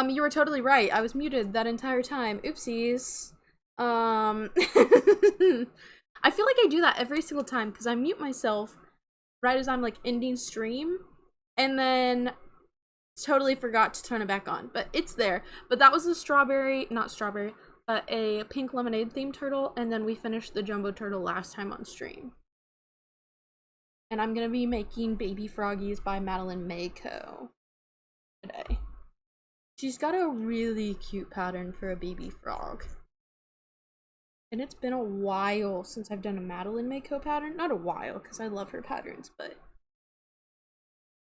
You were totally right. I was muted that entire time. Oopsies. I feel like I do that every single time because I mute myself right as I'm like ending stream and then totally forgot to turn it back on. But it's there. But that was a strawberry, not strawberry, but a pink lemonade themed turtle, and then we finished the jumbo turtle last time on stream. And I'm gonna be making Baby Froggies by Madeline Mayco today. She's got a really cute pattern for a baby frog. And it's been a while since I've done a Madeline Mayco pattern. Not a while, because I love her patterns, but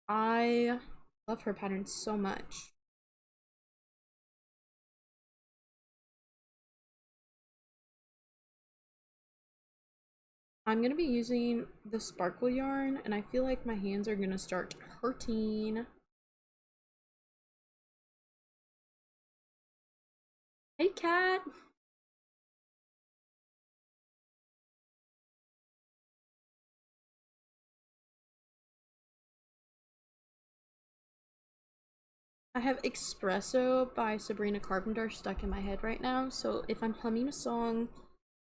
I love her patterns so much. I'm gonna be using the sparkle yarn, and I feel like my hands are gonna start hurting. Hey, cat! I have Espresso by Sabrina Carpenter stuck in my head right now, so if I'm humming a song,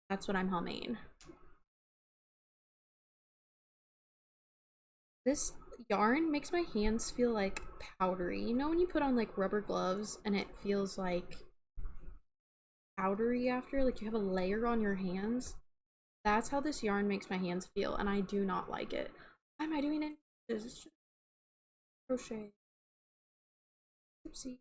that's what I'm humming. This yarn makes my hands feel like powdery. You know when you put on like rubber gloves and it feels like powdery after? Like you have a layer on your hands? That's how this yarn makes my hands feel, and I do not like it. Why am I doing it? It's just crochet. Oopsie.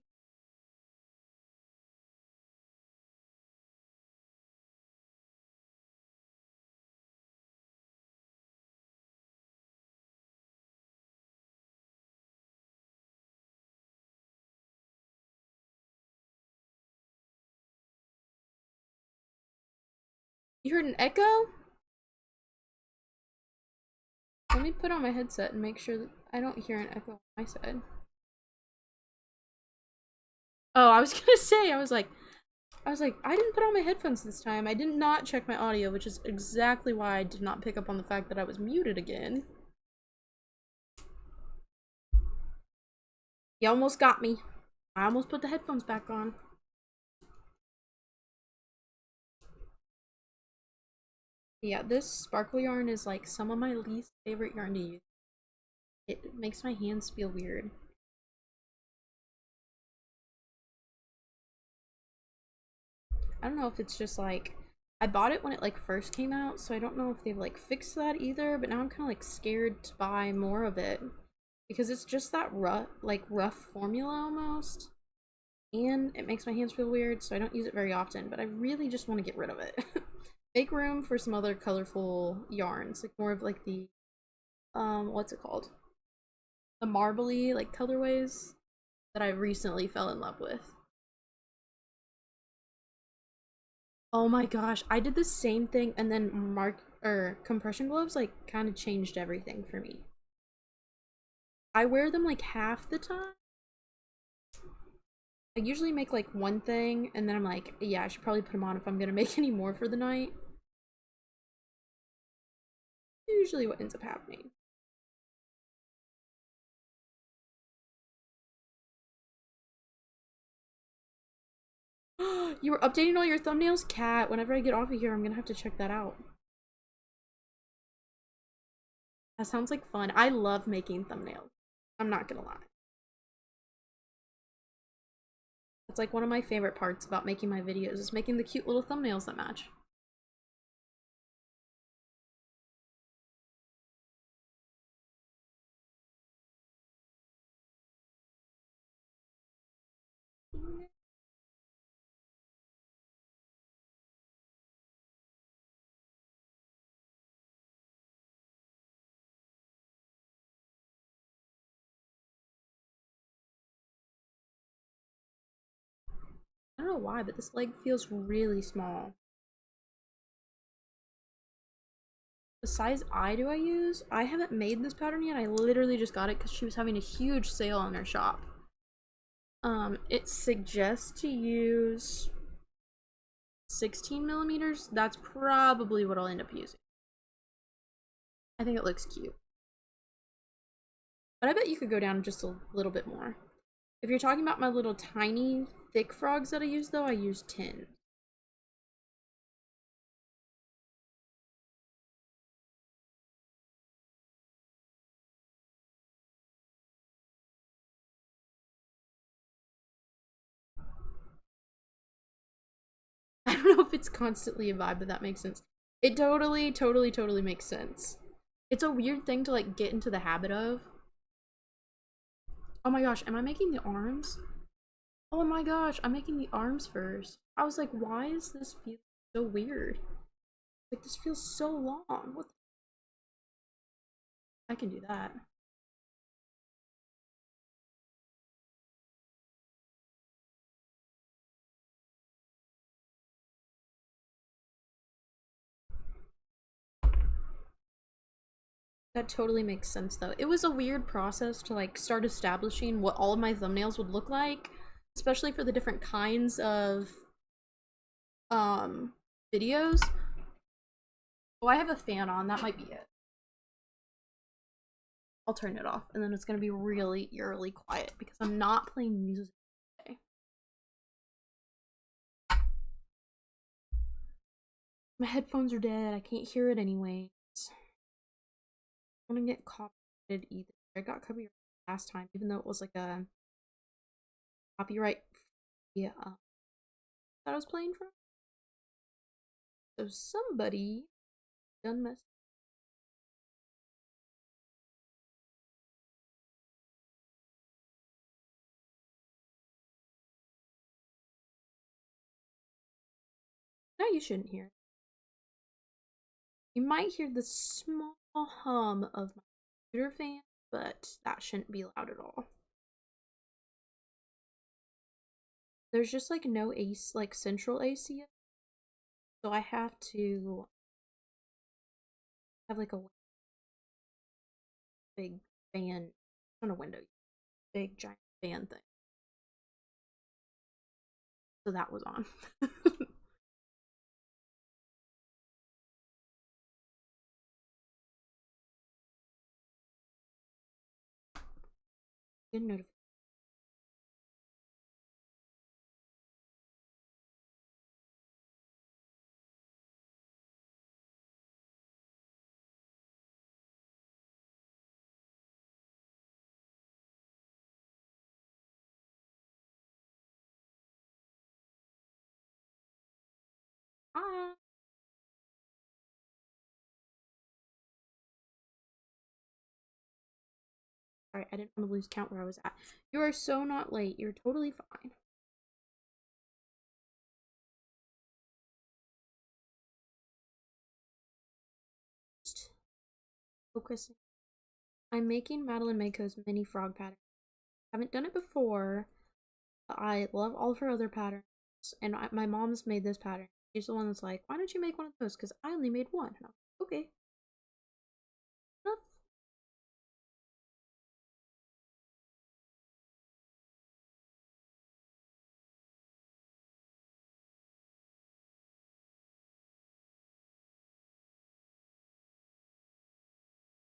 You heard an echo? Let me put on my headset and make sure that I don't hear an echo on my side. Oh, I was gonna say, I was like, I didn't put on my headphones this time. I did not check my audio, which is exactly why I did not pick up on the fact that I was muted again. You almost got me. I almost put the headphones back on. Yeah, this sparkle yarn is like some of my least favorite yarn to use. It makes my hands feel weird. I don't know if it's just like, I bought it when it like first came out, so I don't know if they've like fixed that either, but now I'm kind of like scared to buy more of it because it's just that rough formula almost, and it makes my hands feel weird, so I don't use it very often, but I really just want to get rid of it. Make room for some other colorful yarns, like more of like the what's it called, the marbly like colorways that I recently fell in love with. Oh my gosh, I did the same thing, and then compression gloves like kind of changed everything for me. I wear them like half the time. I usually make like one thing, and then I'm like, yeah, I should probably put them on if I'm gonna make any more for the night. Usually what ends up happening. You were updating all your thumbnails? Cat, whenever I get off of here, I'm gonna have to check that out. That sounds like fun. I love making thumbnails. I'm not gonna lie. It's like one of my favorite parts about making my videos is making the cute little thumbnails that match. I don't know why, but this leg feels really small. The size I do I use? I haven't made this pattern yet. I literally just got it because she was having a huge sale in her shop. It suggests to use 16 millimeters. That's probably what I'll end up using. I think it looks cute. But I bet you could go down just a little bit more. If you're talking about my little tiny thick frogs that I use though, I use tin. I don't know if it's constantly a vibe, but that makes sense. It totally makes sense. It's a weird thing to like get into the habit of. Oh my gosh, am I making the arms? Oh my gosh, I'm making the arms first. I was like, why is this feel so weird? Like this feels so long. What I can do that. That totally makes sense though. It was a weird process to like start establishing what all of my thumbnails would look like, especially for the different kinds of videos. Oh, I have a fan on, that might be it. I'll turn it off and then it's gonna be really eerily quiet because I'm not playing music today. My headphones are dead, I can't hear it anyways. I don't want to get copyrighted either. I got copyrighted last time, even though it was like a copyright yeah that I was playing from. So somebody done messed. Now you shouldn't hear it. You might hear the small hum of my computer fan, but that shouldn't be loud at all. There's just like no AC, like central AC, so I have to have like a big fan, not a window, big giant fan thing. So that was on. Good notification. Ah. Sorry, I didn't want to lose count where I was at. You are so not late. You're totally fine. Just focusing. I'm making Madeline Mako's mini frog pattern. I haven't done it before, but I love all of her other patterns. And my mom's made this pattern. She's the one that's like, why don't you make one of those? Because I only made one. And I'm like, okay. Enough.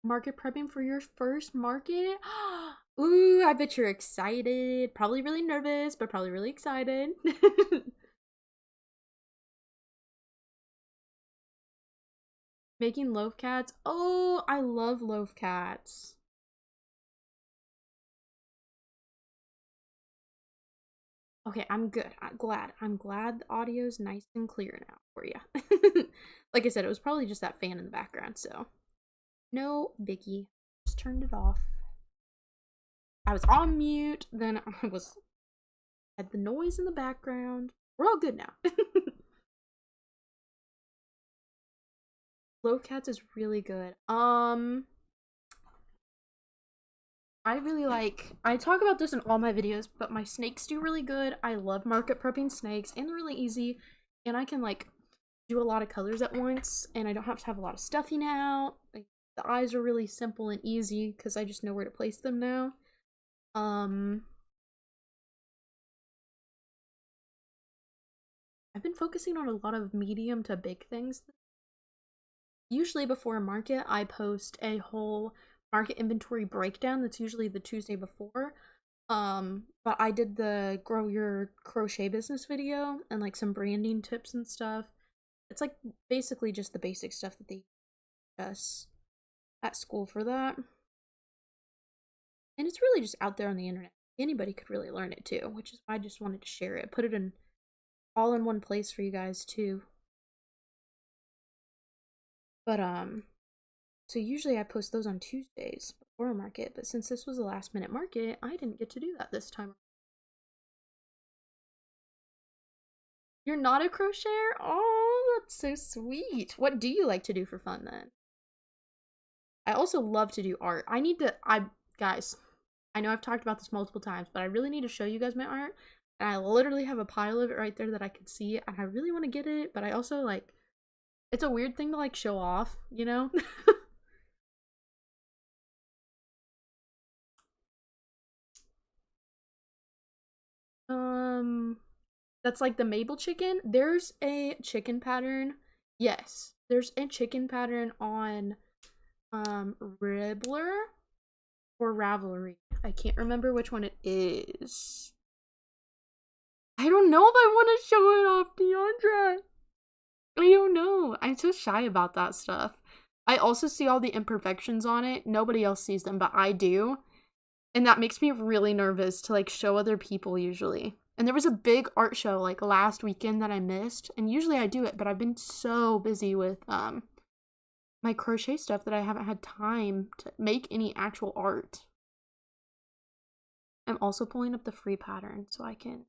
Market prepping for your first market? Ooh, I bet you're excited. Probably really nervous, but probably really excited. Making loaf cats. Oh, I love loaf cats. Okay, I'm good. I'm glad. I'm glad the audio's nice and clear now for you. Like I said, it was probably just that fan in the background, so no biggie. Just turned it off. I was on mute, then I was had the noise in the background. We're all good now. Loaf Cats is really good. I really like, I talk about this in all my videos, but my snakes do really good. I love market prepping snakes, and they're really easy, and I can like do a lot of colors at once, and I don't have to have a lot of stuffing out. Like, the eyes are really simple and easy because I just know where to place them now. I've been focusing on a lot of medium to big things. Usually before a market, I post a whole market inventory breakdown that's usually the Tuesday before. But I did the grow your crochet business video and like some branding tips and stuff. It's like basically just the basic stuff that they teach us at school for that. And it's really just out there on the internet. Anybody could really learn it too, which is why I just wanted to share it. Put it in all in one place for you guys too. But so usually I post those on Tuesdays before a market, but since this was a last minute market, I didn't get to do that this time. You're not a crocheter? Oh, that's so sweet. What do you like to do for fun then? I also love to do art. Guys, I know I've talked about this multiple times, but I really need to show you guys my art. And I literally have a pile of it right there that I can see, and I really want to get it, but I also like, it's a weird thing to like show off, you know? um, that's like the Mabel chicken. There's a chicken pattern. Yes, there's a chicken pattern on Ribbler or Ravelry. I can't remember which one it is. I don't know if I want to show it off, Deandra. I don't know. I'm so shy about that stuff. I also see all the imperfections on it. Nobody else sees them, but I do. And that makes me really nervous to like show other people usually. And there was a big art show like last weekend that I missed. And usually I do it, but I've been so busy with my crochet stuff that I haven't had time to make any actual art. I'm also pulling up the free pattern so I can.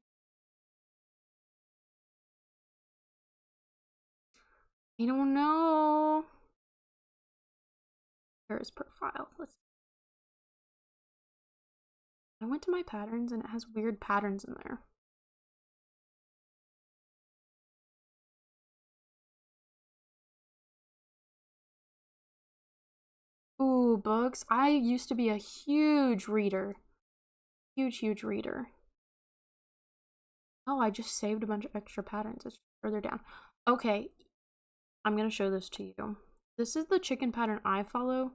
I don't know. There's profile. I went to my patterns and it has weird patterns in there. Ooh, books. I used to be a huge reader. Huge reader. Oh, I just saved a bunch of extra patterns. It's further down. Okay, I'm gonna show this to you. This is the chicken pattern I follow.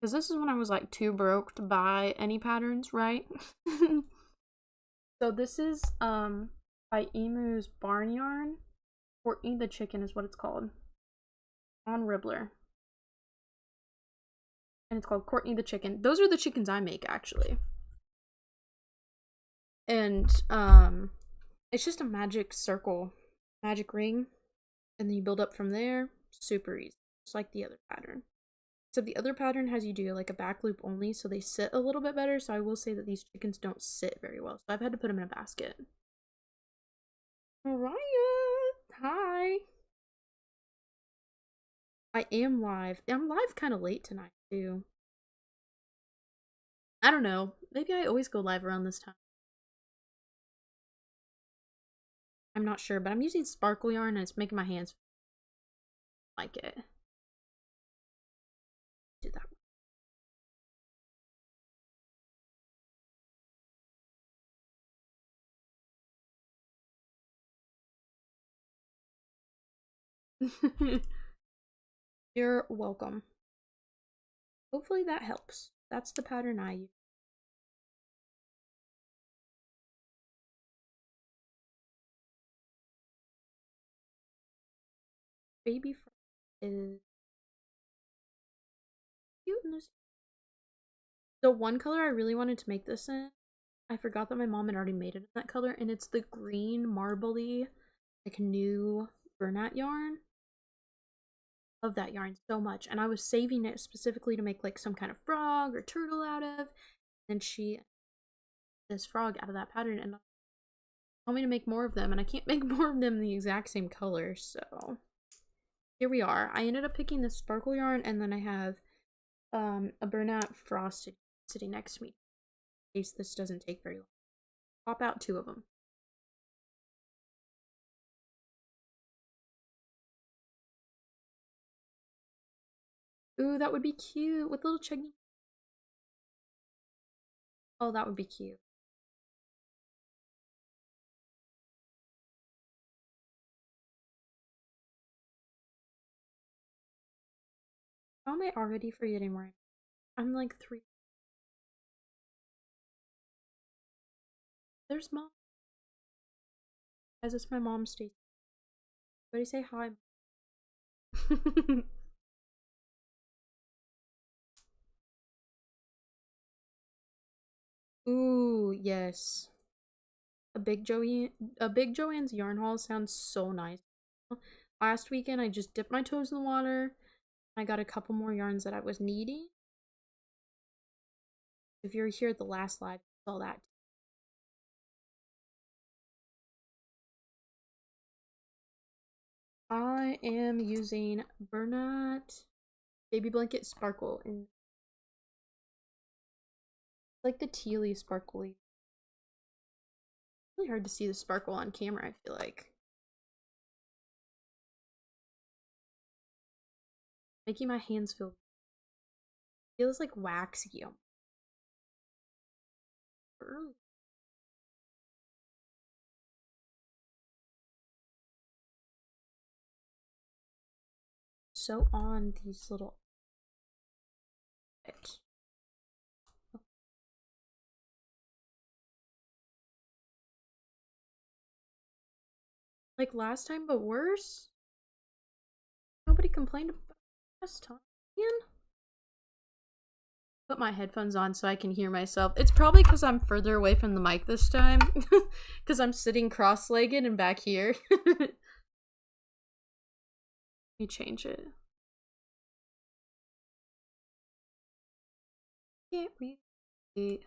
Because this is when I was like too broke to buy any patterns, right? So this is by Emu's Barn Yarn. Courtney the Chicken is what it's called. On Ribbler. And it's called Courtney the Chicken. Those are the chickens I make actually. And it's just a magic circle, magic ring, and then you build up from there. Super easy. Just like the other pattern. So the other pattern has you do like a back loop only, so they sit a little bit better. So I will say that these chickens don't sit very well. So I've had to put them in a basket. Mariah, hi. I am live. I'm live kind of late tonight too. I don't know. Maybe I always go live around this time. I'm not sure, but I'm using sparkle yarn and it's making my hands like it. Do that. You're welcome. Hopefully that helps. That's the pattern I use. Baby is cute in this. The one color I really wanted to make this in, I forgot that my mom had already made it in that color, and it's the green marbly, like new Bernat yarn. Love that yarn so much, and I was saving it specifically to make like some kind of frog or turtle out of. And she this frog out of that pattern and told me to make more of them, and I can't make more of them in the exact same color, so here we are. I ended up picking this sparkle yarn, and then I have a Bernat frosted sitting next to me in case this doesn't take very long. Pop out two of them. Ooh, that would be cute with little chuggy. Oh, that would be cute. How am I already forgetting where I'm like 3? There's mom. Guys, it's my mom, Stacy. Everybody say hi. Ooh, yes. A big Joanne's yarn haul sounds so nice. Last weekend I just dipped my toes in the water. I got a couple more yarns that I was needing. If you're here at the last live, you saw that. I am using Bernat Baby Blanket Sparkle in like the tealy sparkly. Really hard to see the sparkle on camera, I feel like. Making my hands feel feels like waxy. Early. So on these little like last time, but worse. Nobody complained about last time. Put my headphones on so I can hear myself. It's probably because I'm further away from the mic this time. Because I'm sitting cross-legged and back here. Let me change it. Can't we wait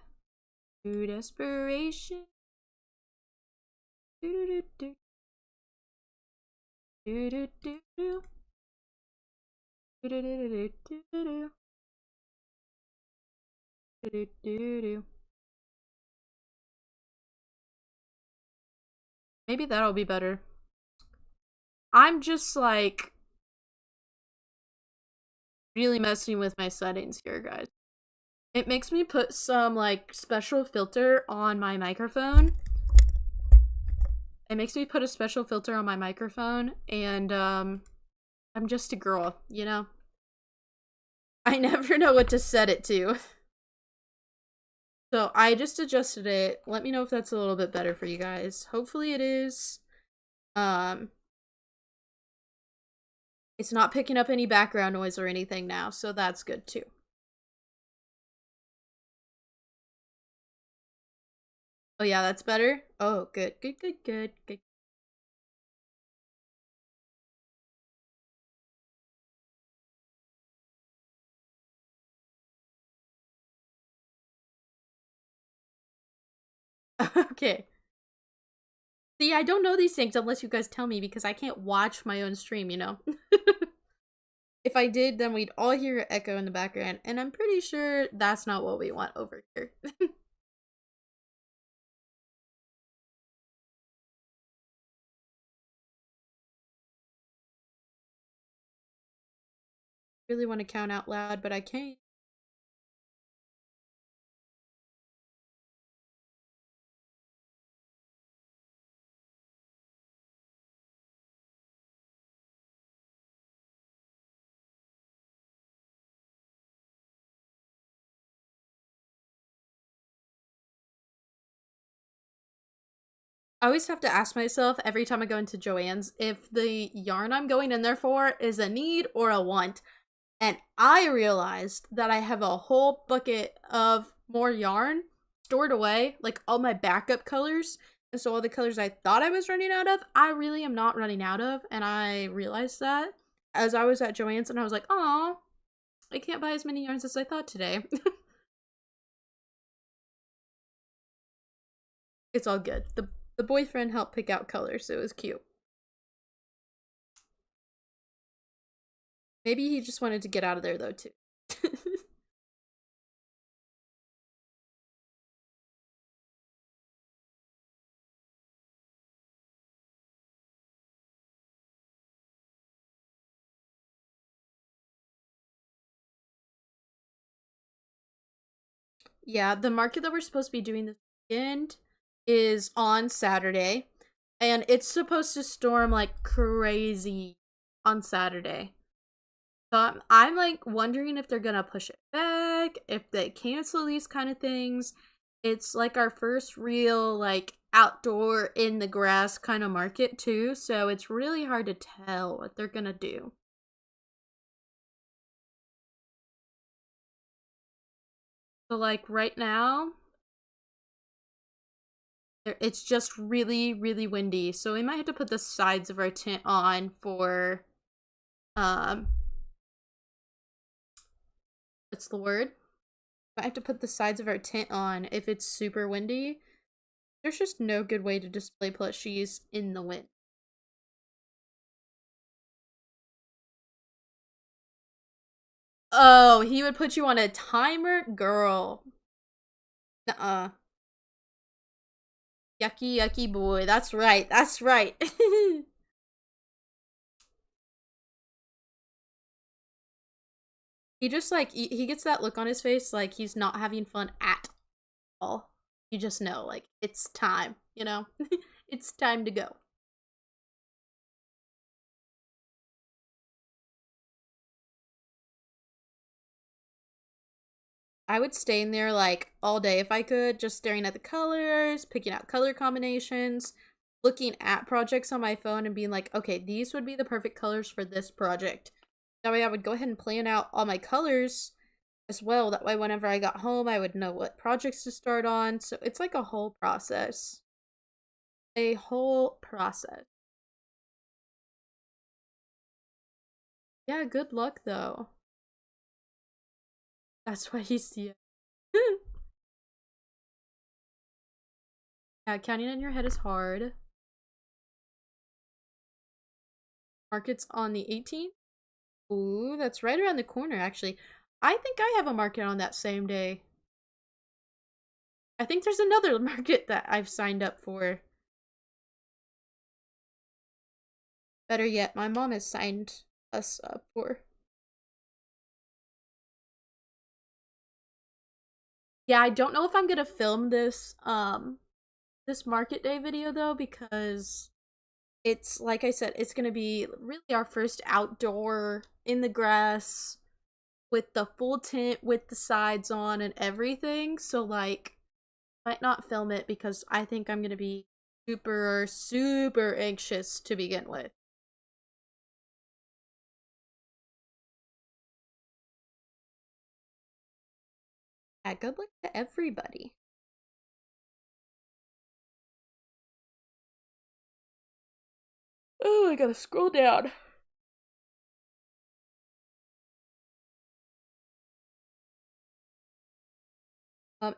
through desperation? Do do do do do do do do do do do do do do do. Maybe that'll be better. I'm just like really messing with my settings here, guys. It makes me put some like special filter on my microphone. It makes me put a special filter on my microphone, and I'm just a girl, you know? I never know what to set it to. So I just adjusted it. Let me know if that's a little bit better for you guys. Hopefully it is. It's not picking up any background noise or anything now, so that's good too. Oh yeah, that's better? Oh, good, good, good, good, good. Okay. See, I don't know these things unless you guys tell me because I can't watch my own stream, you know? If I did, then we'd all hear an echo in the background, and I'm pretty sure that's not what we want over here. Really want to count out loud, but I can't. I always have to ask myself every time I go into Joann's if the yarn I'm going in there for is a need or a want. And I realized that I have a whole bucket of more yarn stored away, like all my backup colors. And so all the colors I thought I was running out of, I really am not running out of. And I realized that as I was at Joann's, and I was like, oh, I can't buy as many yarns as I thought today. It's all good. The boyfriend helped pick out colors, so it was cute. Maybe he just wanted to get out of there though too. Yeah, the market that we're supposed to be doing this weekend is on Saturday, and it's supposed to storm like crazy on Saturday. So I'm like wondering if they're gonna push it back, if they cancel these kind of things. It's like our first real like outdoor in the grass kind of market too, so it's really hard to tell what they're gonna do. So like right now, it's just really, really windy. So we might have to put the sides of our tent on for um what's the word? Might have to put the sides of our tent on if it's super windy. There's just no good way to display plushies in the wind. Oh, he would put you on a timer? Girl. Nuh-uh. Yucky, yucky boy. That's right. That's right. He just like he gets that look on his face like he's not having fun at all. You just know like it's time, you know? It's time to go. I would stay in there like all day if I could, just staring at the colors, picking out color combinations, looking at projects on my phone and being like, okay, these would be the perfect colors for this project. That way I would go ahead and plan out all my colors as well. That way whenever I got home, I would know what projects to start on. So it's like a whole process. A whole process. Yeah, good luck though. That's why he's yeah. Yeah, counting in your head is hard. Market's on the 18th. Ooh, that's right around the corner, actually. I think I have a market on that same day. I think there's another market that I've signed up for. Better yet, my mom has signed us up for. Yeah, I don't know if I'm gonna film this market day video though, because it's like I said, it's gonna be really our first outdoor in the grass with the full tent with the sides on and everything. So like might not film it because I think I'm gonna be super, super anxious to begin with. Yeah, good luck to everybody. Oh, I gotta scroll down.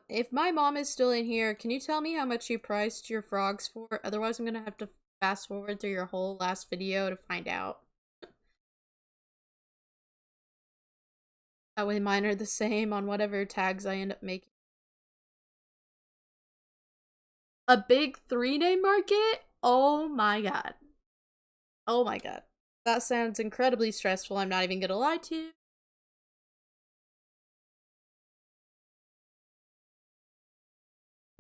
If my mom is still in here, can you tell me how much you priced your frogs for? Otherwise, I'm gonna have to fast forward through your whole last video to find out. That way mine are the same on whatever tags I end up making. A big 3-day market? Oh my god. Oh my god. That sounds incredibly stressful, I'm not even gonna lie to you.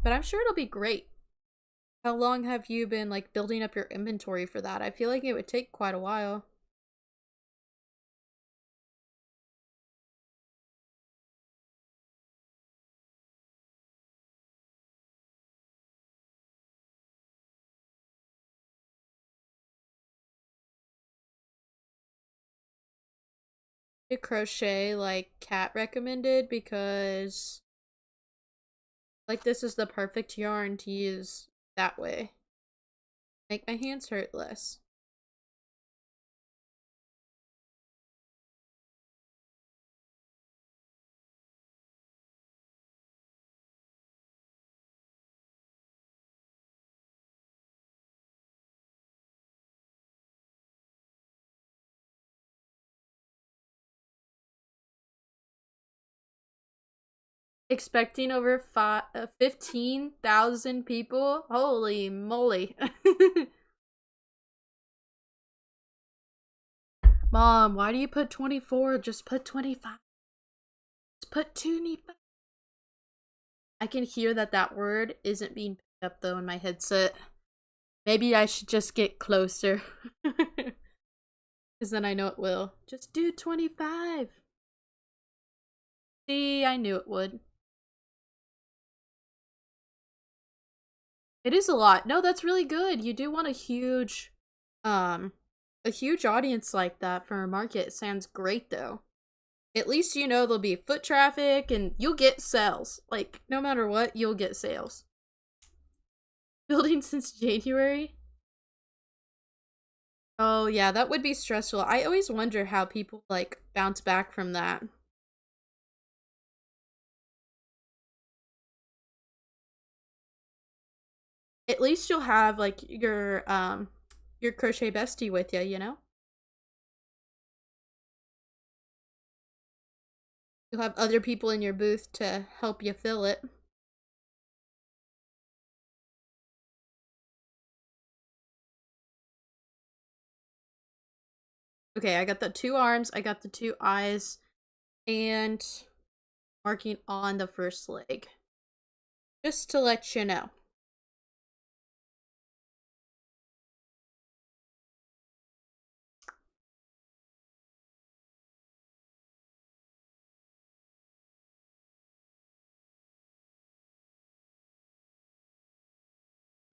But I'm sure it'll be great. How long have you been like building up your inventory for that? I feel like it would take quite a while. To crochet like Cat recommended because like this is the perfect yarn to use that way. Make my hands hurt less. Expecting over 15,000 people? Holy moly. Mom, why do you put 24? Just put 25. Just put 25. I can hear that that word isn't being picked up though in my headset. Maybe I should just get closer. Because then I know it will. Just do 25. See, I knew it would. It is a lot. No, that's really good. You do want um, a huge audience like that for a market. Sounds great though. At least you know there'll be foot traffic and you'll get sales. Like, no matter what, you'll get sales. Building since January? Oh, yeah, that would be stressful. I always wonder how people, like, bounce back from that. At least you'll have, like, your crochet bestie with you, you know? You'll have other people in your booth to help you fill it. Okay, I got the 2 arms, I got the 2 eyes, and marking on the first leg. Just to let you know.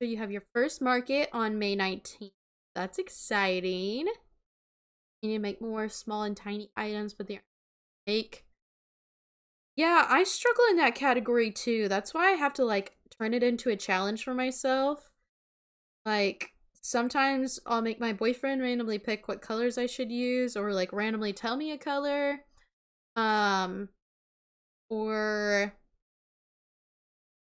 So you have your first market on May 19th. That's exciting. You need to make more small and tiny items, but they're fake. Yeah, I struggle in that category too. That's why I have to like turn it into a challenge for myself. Like sometimes I'll make my boyfriend randomly pick what colors I should use or like randomly tell me a color. Um or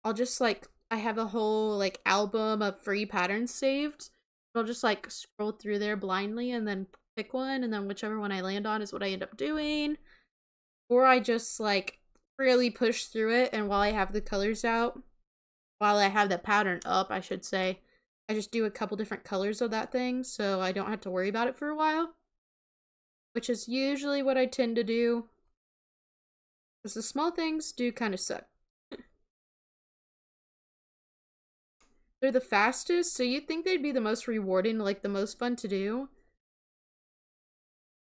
I'll just like I have a whole like album of free patterns saved. I'll just like scroll through there blindly and then pick one and then whichever one I land on is what I end up doing. Or I just like really push through it and while I have the colors out, while I have the pattern up, I should say, I just do a couple different colors of that thing so I don't have to worry about it for a while. Which is usually what I tend to do. Because the small things do kind of suck. They're the fastest, so you'd think they'd be the most rewarding, like the most fun to do.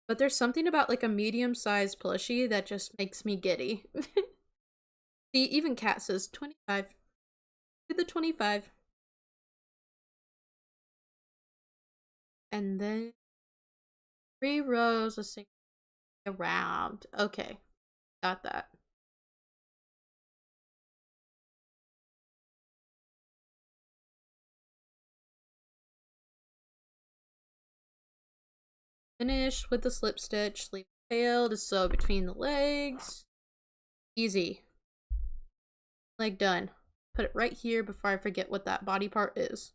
But there's something about like a medium-sized plushie that just makes me giddy. See, even Kat says 25. Do the 25. And then 3 rows of single around. Okay, got that. Finish with the slip stitch. Leave the tail to sew between the legs. Easy. Leg done. Put it right here before I forget what that body part is.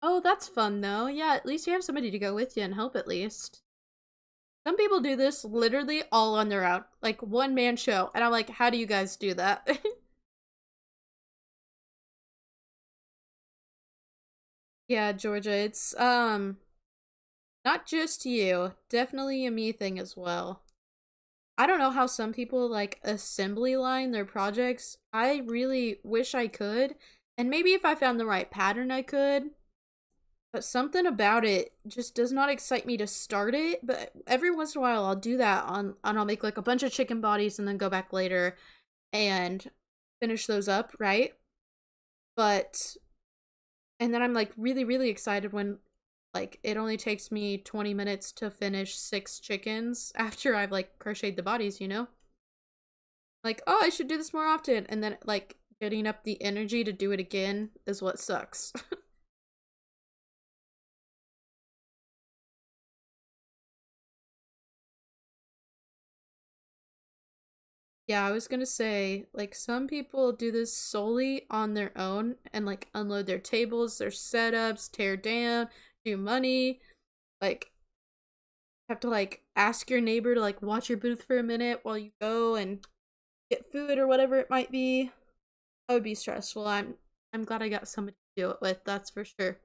Oh, that's fun though. Yeah, at least you have somebody to go with you and help at least. Some people do this literally all on their own. Like one man show. And I'm like, how do you guys do that? Yeah, Georgia, it's not just you. Definitely a me thing as well. I don't know how some people like assembly line their projects. I really wish I could. And maybe if I found the right pattern I could. But something about it just does not excite me to start it. But every once in a while I'll do that and I'll make like a bunch of chicken bodies and then go back later and finish those up, right? But and then I'm like really, really excited when like it only takes me 20 minutes to finish 6 chickens after I've like crocheted the bodies, you know? Like, oh, I should do this more often. And then like getting up the energy to do it again is what sucks. Yeah, I was gonna say, like, some people do this solely on their own and, like, unload their tables, their setups, tear down, do money. Like, have to, like, ask your neighbor to, like, watch your booth for a minute while you go and get food or whatever it might be. That would be stressful. I'm glad I got somebody to do it with, that's for sure.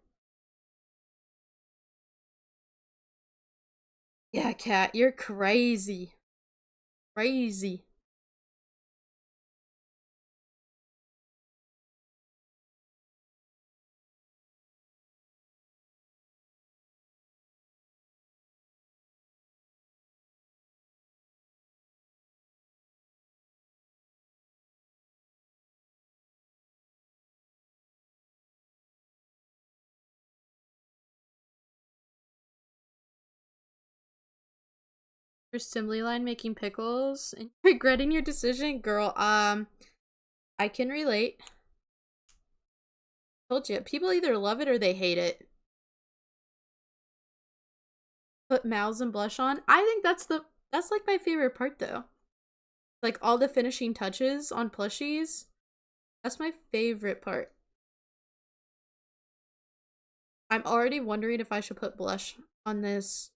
Yeah, Kat, you're crazy. Crazy. Your assembly line making pickles and regretting your decision, girl. I can relate. Told you, people either love it or they hate it. Put mouths and blush on. I think that's like my favorite part though. Like all the finishing touches on plushies. That's my favorite part. I'm already wondering if I should put blush on this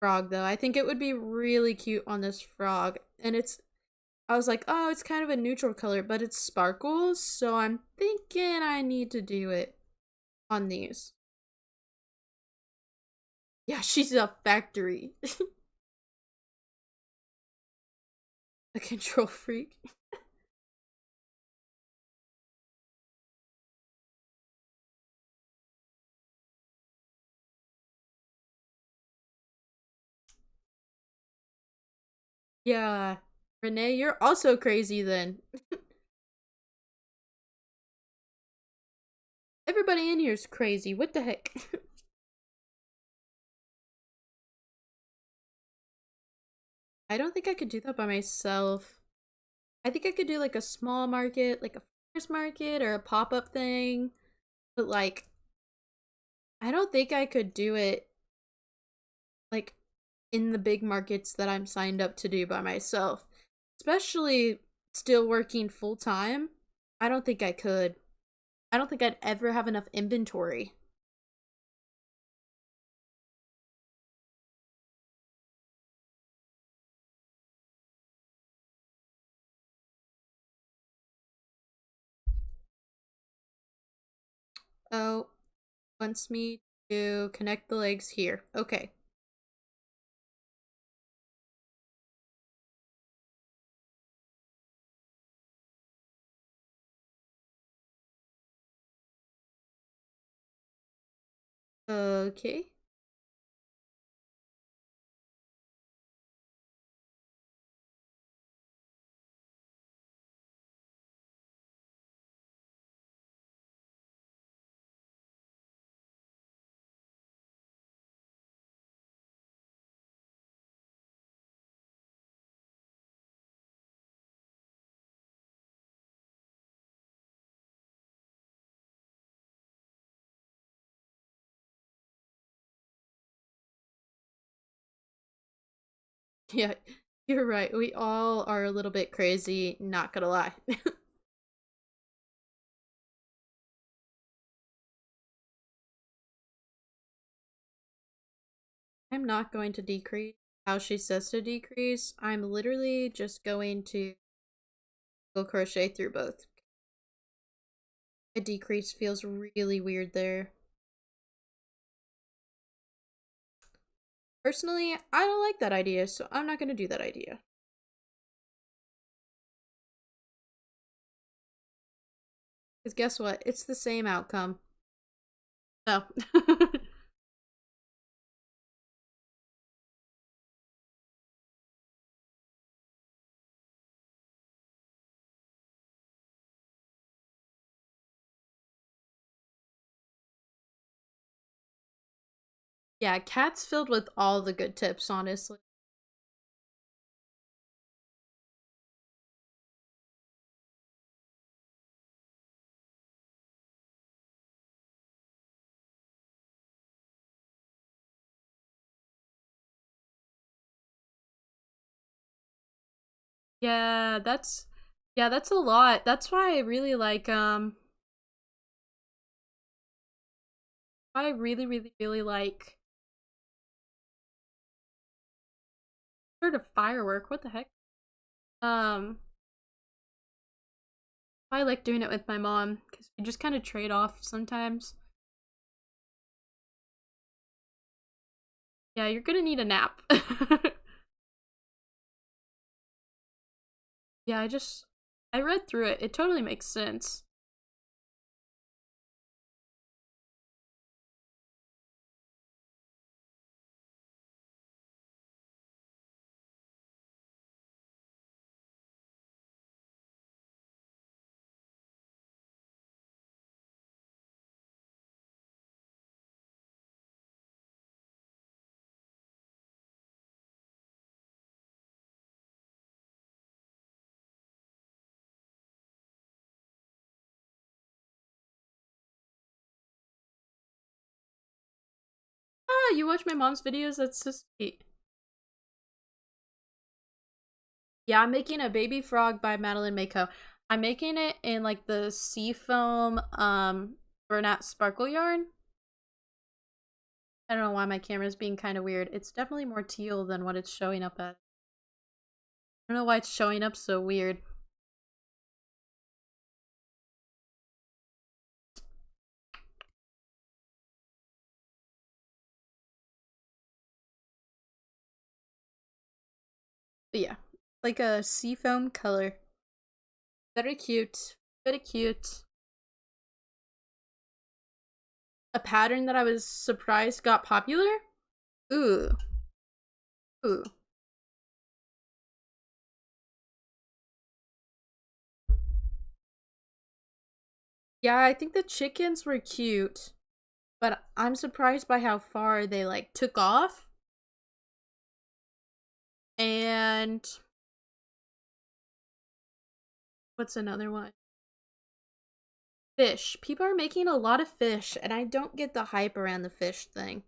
frog though. I think it would be really cute on this frog. And I was like, oh, it's kind of a neutral color, but it's sparkles, so I'm thinking I need to do it on these. Yeah, she's a factory. A control freak. Yeah. Renee, you're also crazy then. Everybody in here's crazy. What the heck? I don't think I could do that by myself. I think I could do like a small market, like a farmer's market or a pop-up thing. But like, I don't think I could do it like in the big markets that I'm signed up to do by myself. Especially still working full time. I don't think I could. I don't think I'd ever have enough inventory. Oh, wants me to connect the legs here. Okay. Okay. Yeah, you're right. We all are a little bit crazy, not gonna lie. I'm not going to decrease how she says to decrease. I'm literally just going to go crochet through both. A decrease feels really weird there. Personally, I don't like that idea, so I'm not gonna do that idea. Because guess what? It's the same outcome. Oh. Yeah, cat's filled with all the good tips, honestly. Yeah, that's a lot. That's why I really like I really, really, really like sort of firework. What the heck? Um, I like doing it with my mom because we just kind of trade off sometimes. Yeah, you're gonna need a nap. Yeah, I read through it. It totally makes sense. you watch my mom's videos? That's so sweet. Yeah, I'm making a baby frog by Madeline Mako. I'm making it in like the seafoam Bernat sparkle yarn. I don't know why my camera's being kind of weird. It's definitely more teal than what it's showing up at. I don't know why it's showing up so weird. But yeah, like a seafoam color. Very cute. Very cute. A pattern that I was surprised got popular? Ooh. Ooh. Yeah, I think the chickens were cute, but I'm surprised by how far they like took off. And what's another one? Fish. People are making a lot of fish, and I don't get the hype around the fish thing.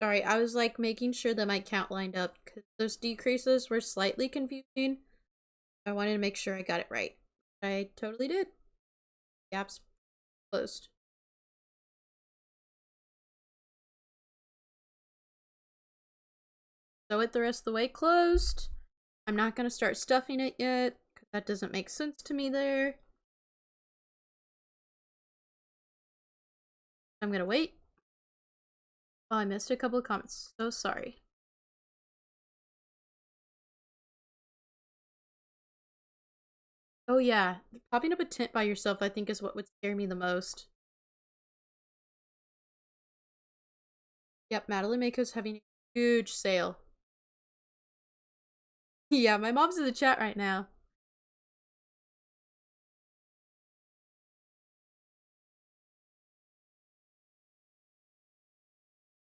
Sorry, I was like making sure that my count lined up because those decreases were slightly confusing. I wanted to make sure I got it right. I totally did. Gaps closed. Sew it the rest of the way closed. I'm not going to start stuffing it yet because that doesn't make sense to me there. I'm going to wait. Oh, I missed a couple of comments. So sorry. Oh yeah, popping up a tent by yourself I think is what would scare me the most. Yep, Madeline Mako's having a huge sale. Yeah, my mom's in the chat right now.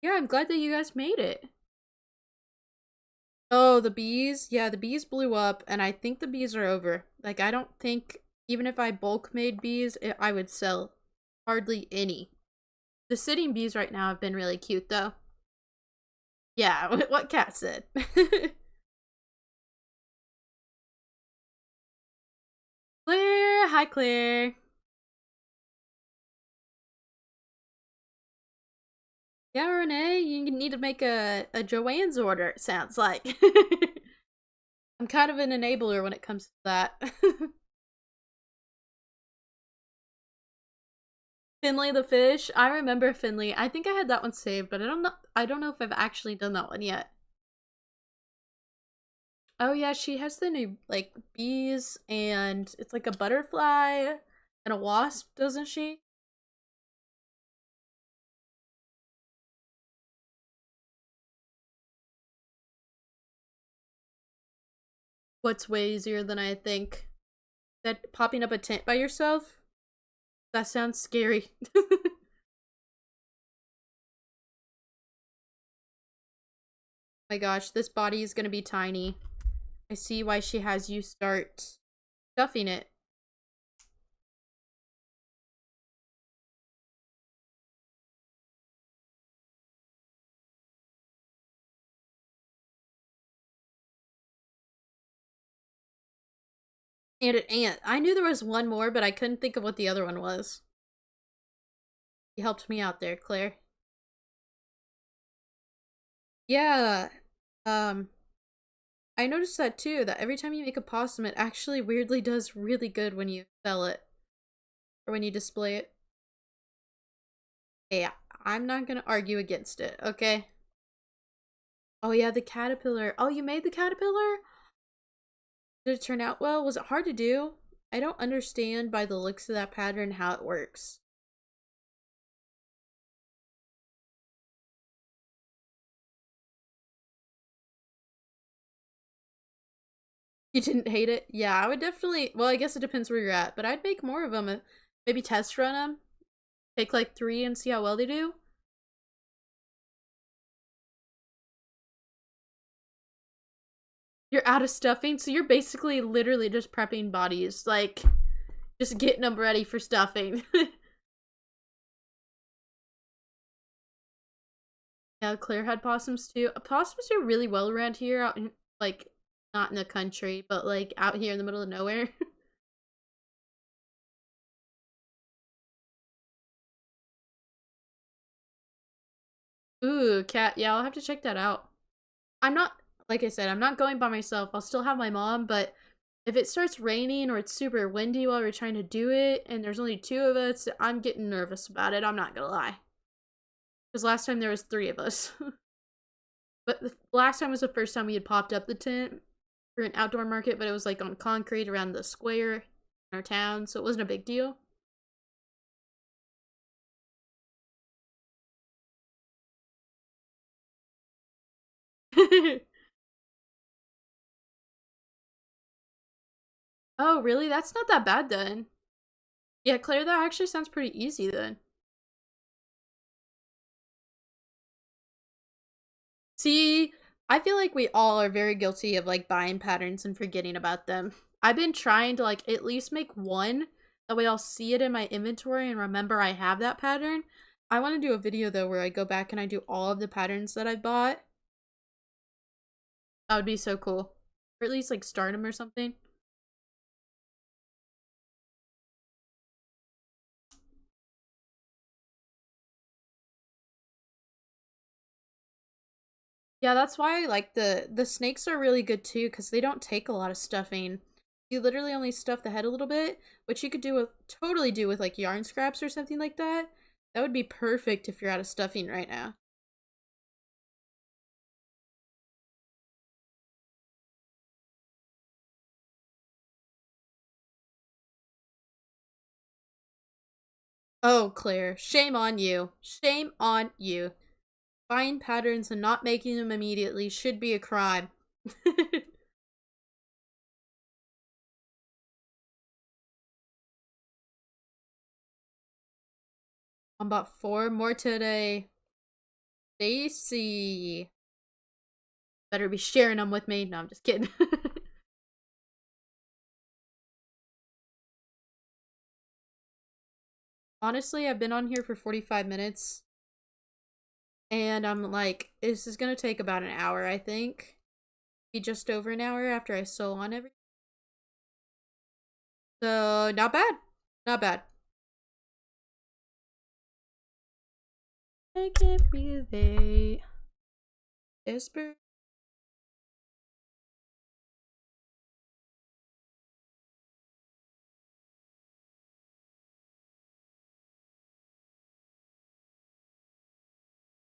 Yeah, I'm glad that you guys made it. Oh, the bees? Yeah, the bees blew up, and I think the bees are over. Like, I don't think, even if I bulk made bees, I would sell hardly any. The sitting bees right now have been really cute, though. Yeah, what Kat said. Claire! Hi, Claire! Yeah, Renee, you need to make a Joanne's order, it sounds like. I'm kind of an enabler when it comes to that. Finley the fish. I remember Finley. I think I had that one saved, but I don't know if I've actually done that one yet. Oh yeah, she has the new like bees and it's like a butterfly and a wasp, doesn't she? What's way easier than I think? That popping up a tent by yourself? That sounds scary. My gosh, this body is gonna be tiny. I see why she has you start stuffing it. And an ant. I knew there was one more, but I couldn't think of what the other one was. You helped me out there, Claire. Yeah. Um, I noticed that too, that every time you make a possum, it actually weirdly does really good when you sell it. Or when you display it. Hey, I'm not gonna argue against it, okay? Oh yeah, the caterpillar. Oh, you made the caterpillar? Did it turn out well? Was it hard to do? I don't understand by the looks of that pattern how it works. You didn't hate it? Yeah, I would definitely, well, I guess it depends where you're at, but I'd make more of them. Maybe test run them. Take like 3 and see how well they do. You're out of stuffing, so you're basically literally just prepping bodies. Like, just getting them ready for stuffing. Yeah, Claire had possums too. Possums do really well around here, out in, like, not in the country, but like out here in the middle of nowhere. Ooh, cat. Yeah, I'll have to check that out. I'm not, like I said, I'm not going by myself. I'll still have my mom, but if it starts raining or it's super windy while we're trying to do it and there's only 2 of us, I'm getting nervous about it. I'm not gonna lie. Because last time there was 3 of us. But the last time was the first time we had popped up the tent for an outdoor market, but it was like on concrete around the square in our town, so it wasn't a big deal. Oh, really? That's not that bad then. Yeah, Claire, that actually sounds pretty easy then. See, I feel like we all are very guilty of like buying patterns and forgetting about them. I've been trying to like at least make one. That way I'll see it in my inventory and remember I have that pattern. I want to do a video though where I go back and I do all of the patterns that I bought. That would be so cool. Or at least like start them or something. Yeah, that's why like the snakes are really good too because they don't take a lot of stuffing. You literally only stuff the head a little bit, which you could do with totally do with like yarn scraps or something like that. That would be perfect if you're out of stuffing right now. Oh, Claire, shame on you. Shame on you. Buying patterns and not making them immediately should be a crime. I bought 4 more today. Stacy. Better be sharing them with me. No, I'm just kidding. Honestly, I've been on here for 45 minutes. And I'm like, this is gonna take about an hour, I think. Be just over an hour after I sew on everything. So, not bad. Not bad. I can't breathe it. Esper.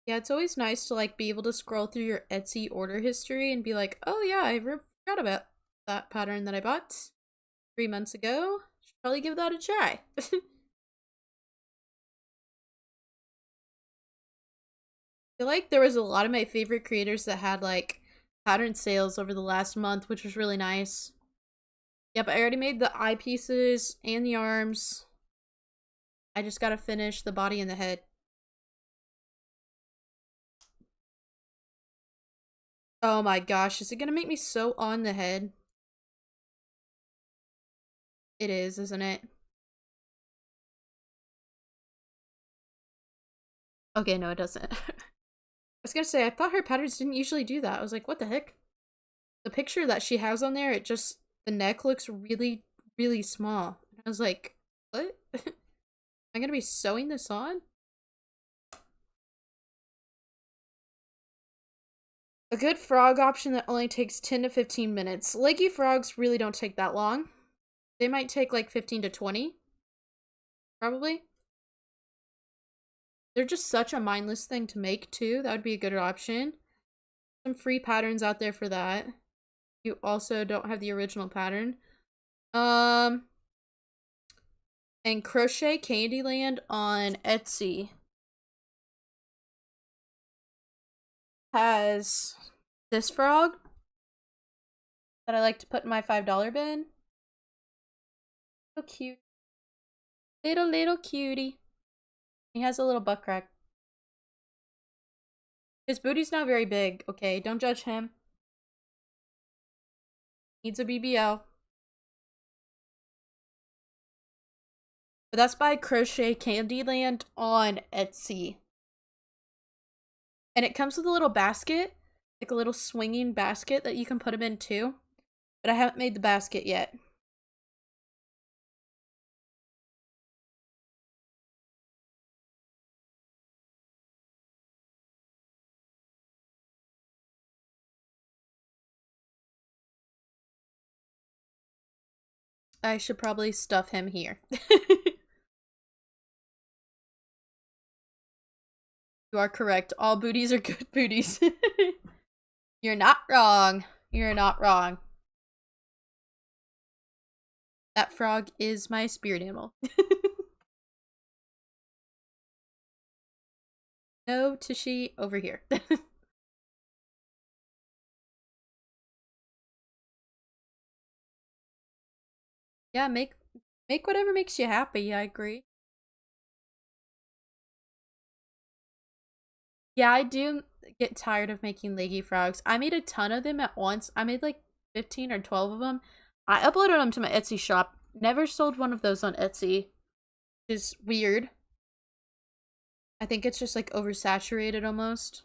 Yeah, it's always nice to like be able to scroll through your Etsy order history and be like, oh yeah, I forgot about that pattern that I bought 3 months ago. Should probably give that a try. I feel like there was a lot of my favorite creators that had like pattern sales over the last month, which was really nice. Yep, I already made the eye pieces and the arms. I just gotta finish the body and the head. Oh my gosh, is it gonna make me so on the head? It is, isn't it? Okay, no, it doesn't. I was gonna say, I thought her patterns didn't usually do that. I was like, what the heck? The picture that she has on there, it just, the neck looks really, really small. And I was like, what? Am I gonna be sewing this on? A good frog option that only takes 10 to 15 minutes. Leggy frogs really don't take that long. They might take like 15 to 20. Probably. They're just such a mindless thing to make too. That would be a good option. Some free patterns out there for that. You also don't have the original pattern. And Crochet Candyland on Etsy has this frog that I like to put in my $5 bin. So cute. Little cutie. He has a little butt crack. His booty's not very big, okay? Don't judge him. Needs a BBL. But that's by Crochet Candyland on Etsy. And it comes with a little basket, like a little swinging basket that you can put them in too. But I haven't made the basket yet. I should probably stuff him here. You are correct. All booties are good booties. You're not wrong. You're not wrong. That frog is my spirit animal. No, Tushy, over here. Yeah, make whatever makes you happy, I agree. Yeah, I do get tired of making leggy frogs. I made a ton of them at once. I made like 15 or 12 of them. I uploaded them to my Etsy shop. Never sold one of those on Etsy, which is weird. I think it's just like oversaturated almost.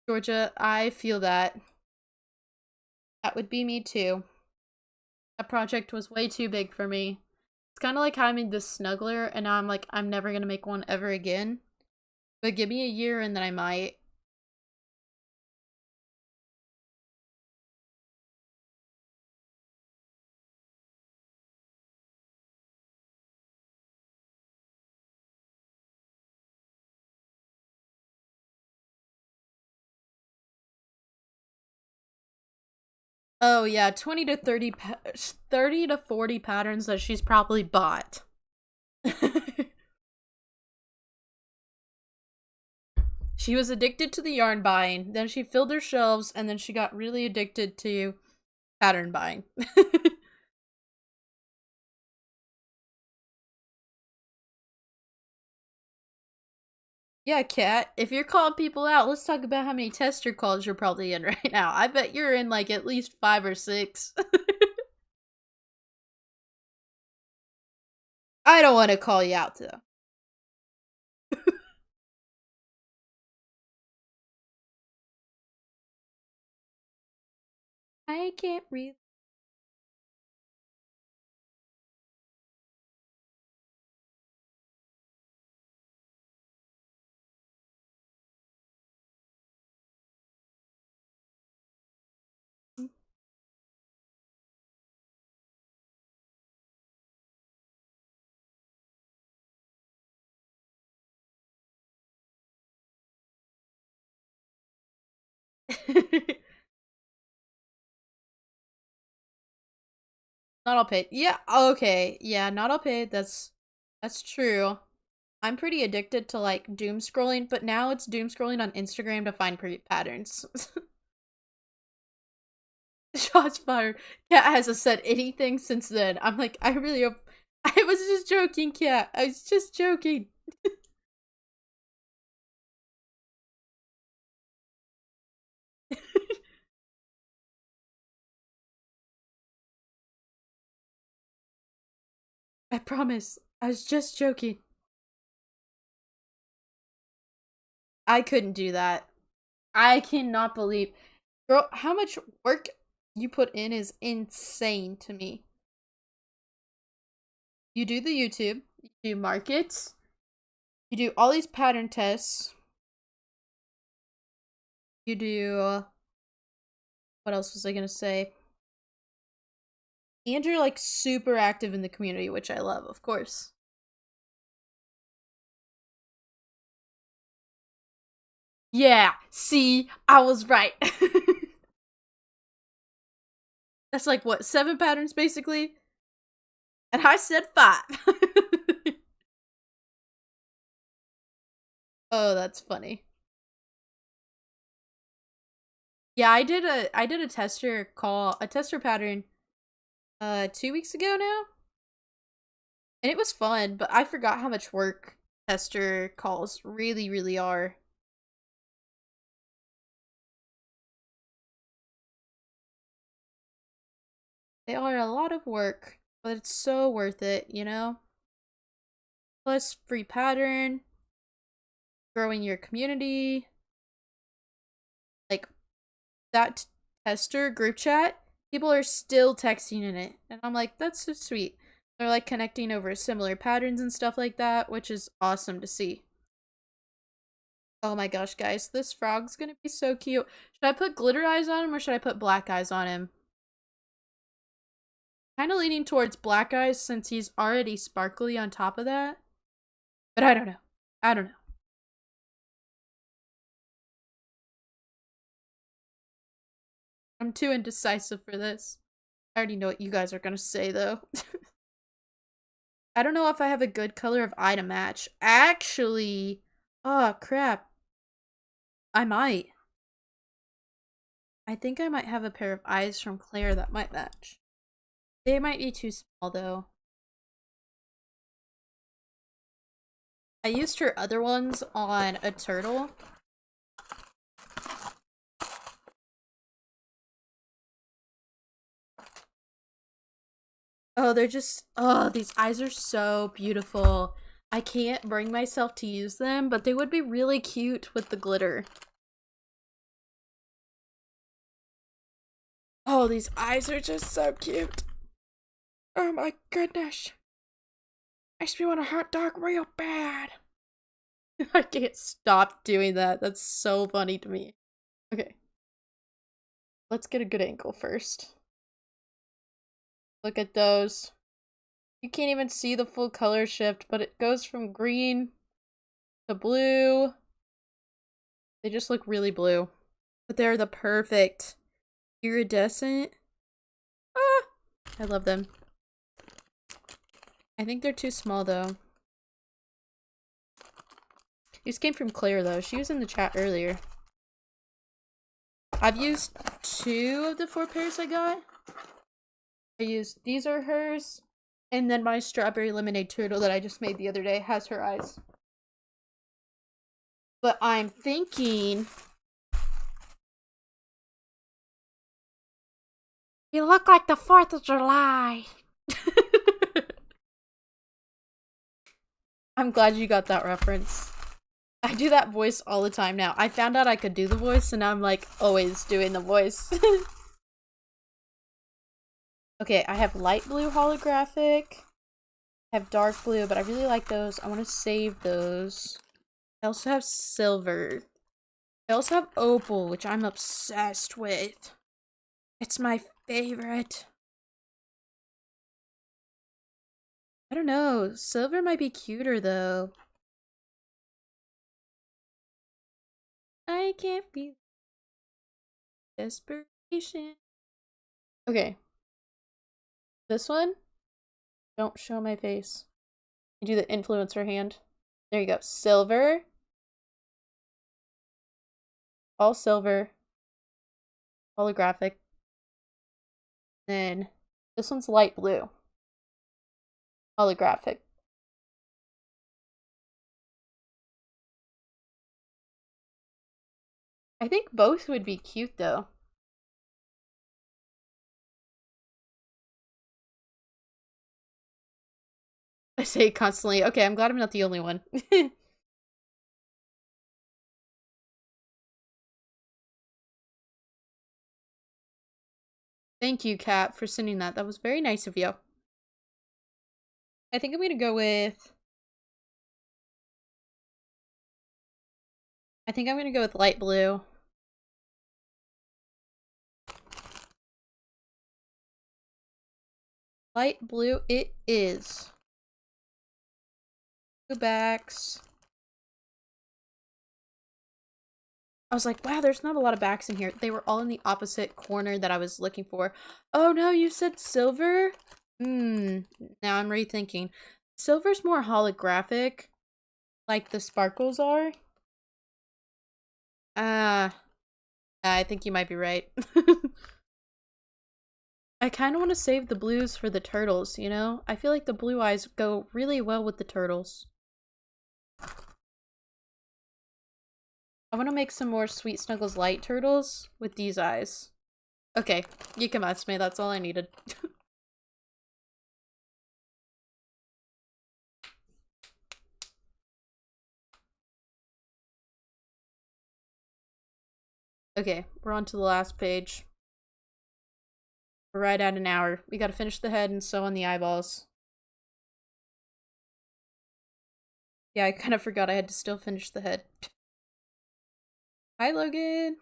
Georgia, I feel that. That would be me too. That project was way too big for me. It's kind of like how I made this snuggler, and now I'm like, I'm never gonna make one ever again. But give me a year and then I might. Oh yeah, 20 to 30 to 40 patterns that she's probably bought. She was addicted to the yarn buying, then she filled her shelves, and then she got really addicted to pattern buying. Yeah, Kat, if you're calling people out, let's talk about how many tester calls you're probably in right now. I bet you're in like at least 5 or 6. I don't want to call you out though. I can't breathe. Not all paid. Yeah, okay. Yeah, not all paid. That's true. I'm pretty addicted to like doom scrolling, but now it's doom scrolling on Instagram to find patterns. Shots fired. Cat hasn't said anything since then. I'm like, I really hope. I was just joking, Cat. I was just joking. I promise. I was just joking. I couldn't do that. I cannot believe. Girl, how much work you put in is insane to me. You do the YouTube, you do markets, you do all these pattern tests, you do, what else was I gonna say? And you're like super active in the community, which I love, of course. Yeah, see, I was right. That's like what, 7 patterns basically? And I said 5. Oh, that's funny. Yeah, I did a tester pattern 2 weeks ago now. And it was fun, but I forgot how much work tester calls really, really are. They are a lot of work, but it's so worth it, you know? Plus free pattern, growing your community, like that tester group chat, people are still texting in it. And I'm like, that's so sweet. They're like connecting over similar patterns and stuff like that, which is awesome to see. Oh my gosh, guys, this frog's gonna be so cute. Should I put glitter eyes on him or should I put black eyes on him? Kind of leaning towards black eyes since he's already sparkly on top of that. But I don't know. I don't know. I'm too indecisive for this. I already know what you guys are gonna say though. I don't know if I have a good color of eye to match. Actually, oh crap. I might. I think I might have a pair of eyes from Claire that might match. They might be too small though. I used her other ones on a turtle. Oh, they're just, oh, these eyes are so beautiful. I can't bring myself to use them, but they would be really cute with the glitter. Oh, these eyes are just so cute. Oh my goodness. Makes me want a hot dog real bad. I can't stop doing that. That's so funny to me. Okay. Let's get a good angle first. Look at those. You can't even see the full color shift, but it goes from green to blue. They just look really blue. But they're the perfect iridescent. Ah! I love them. I think they're too small though. These came from Claire though. She was in the chat earlier. I've used 2 of the 4 pairs I got. I used, these are hers. And then my strawberry lemonade turtle that I just made the other day has her eyes. But I'm thinking, you look like the 4th of July. I'm glad you got that reference. I do that voice all the time now. I found out I could do the voice and now I'm like always doing the voice. Okay, I have light blue holographic. I have dark blue, but I really like those. I want to save those. I also have silver. I also have opal, which I'm obsessed with. It's my favorite. I don't know. Silver might be cuter though. I can't feel desperation. Okay. This one, don't show my face. You do the influencer hand. There you go. Silver. All silver. Holographic. Then this one's light blue. Holographic. I think both would be cute though. I say it constantly. Okay, I'm glad I'm not the only one. Thank you, Kat, for sending that. That was very nice of you. I think I'm gonna go with... I think I'm gonna go with light blue. Light blue it is. Two backs. I was like, wow, there's not a lot of backs in here. They were all in the opposite corner that I was looking for. Oh no, you said silver? Now I'm rethinking. Silver's more holographic, like the sparkles are. I think you might be right. I kind of want to save the blues for the turtles, you know? I feel like the blue eyes go really well with the turtles. I want to make some more Sweet Snuggles light turtles with these eyes. Okay, you convinced me. That's all I needed. Okay, we're on to the last page. We're right at an hour. We gotta finish the head and sew on the eyeballs. Yeah, I kind of forgot I had to still finish the head. Hi, Logan!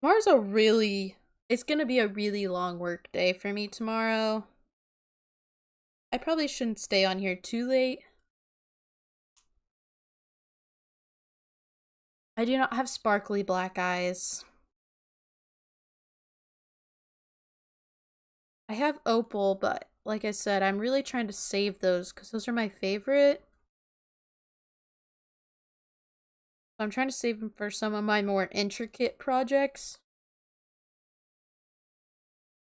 Tomorrow's a really... It's gonna be a really long work day for me tomorrow. I probably shouldn't stay on here too late. I do not have sparkly black eyes. I have opal, but like I said, I'm really trying to save those because those are my favorite. So I'm trying to save them for some of my more intricate projects.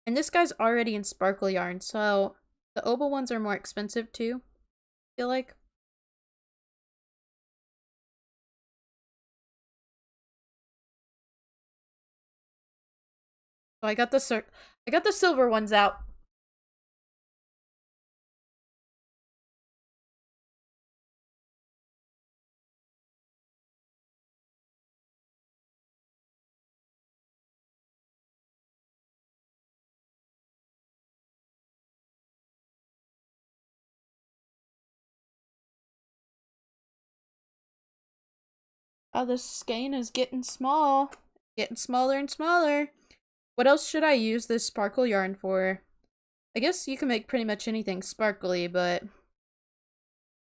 And this guy's already in sparkle yarn, so the opal ones are more expensive too, I feel like. So I got the silver ones out. Oh, the skein is getting small. Getting smaller and smaller. What else should I use this sparkle yarn for? I guess you can make pretty much anything sparkly, but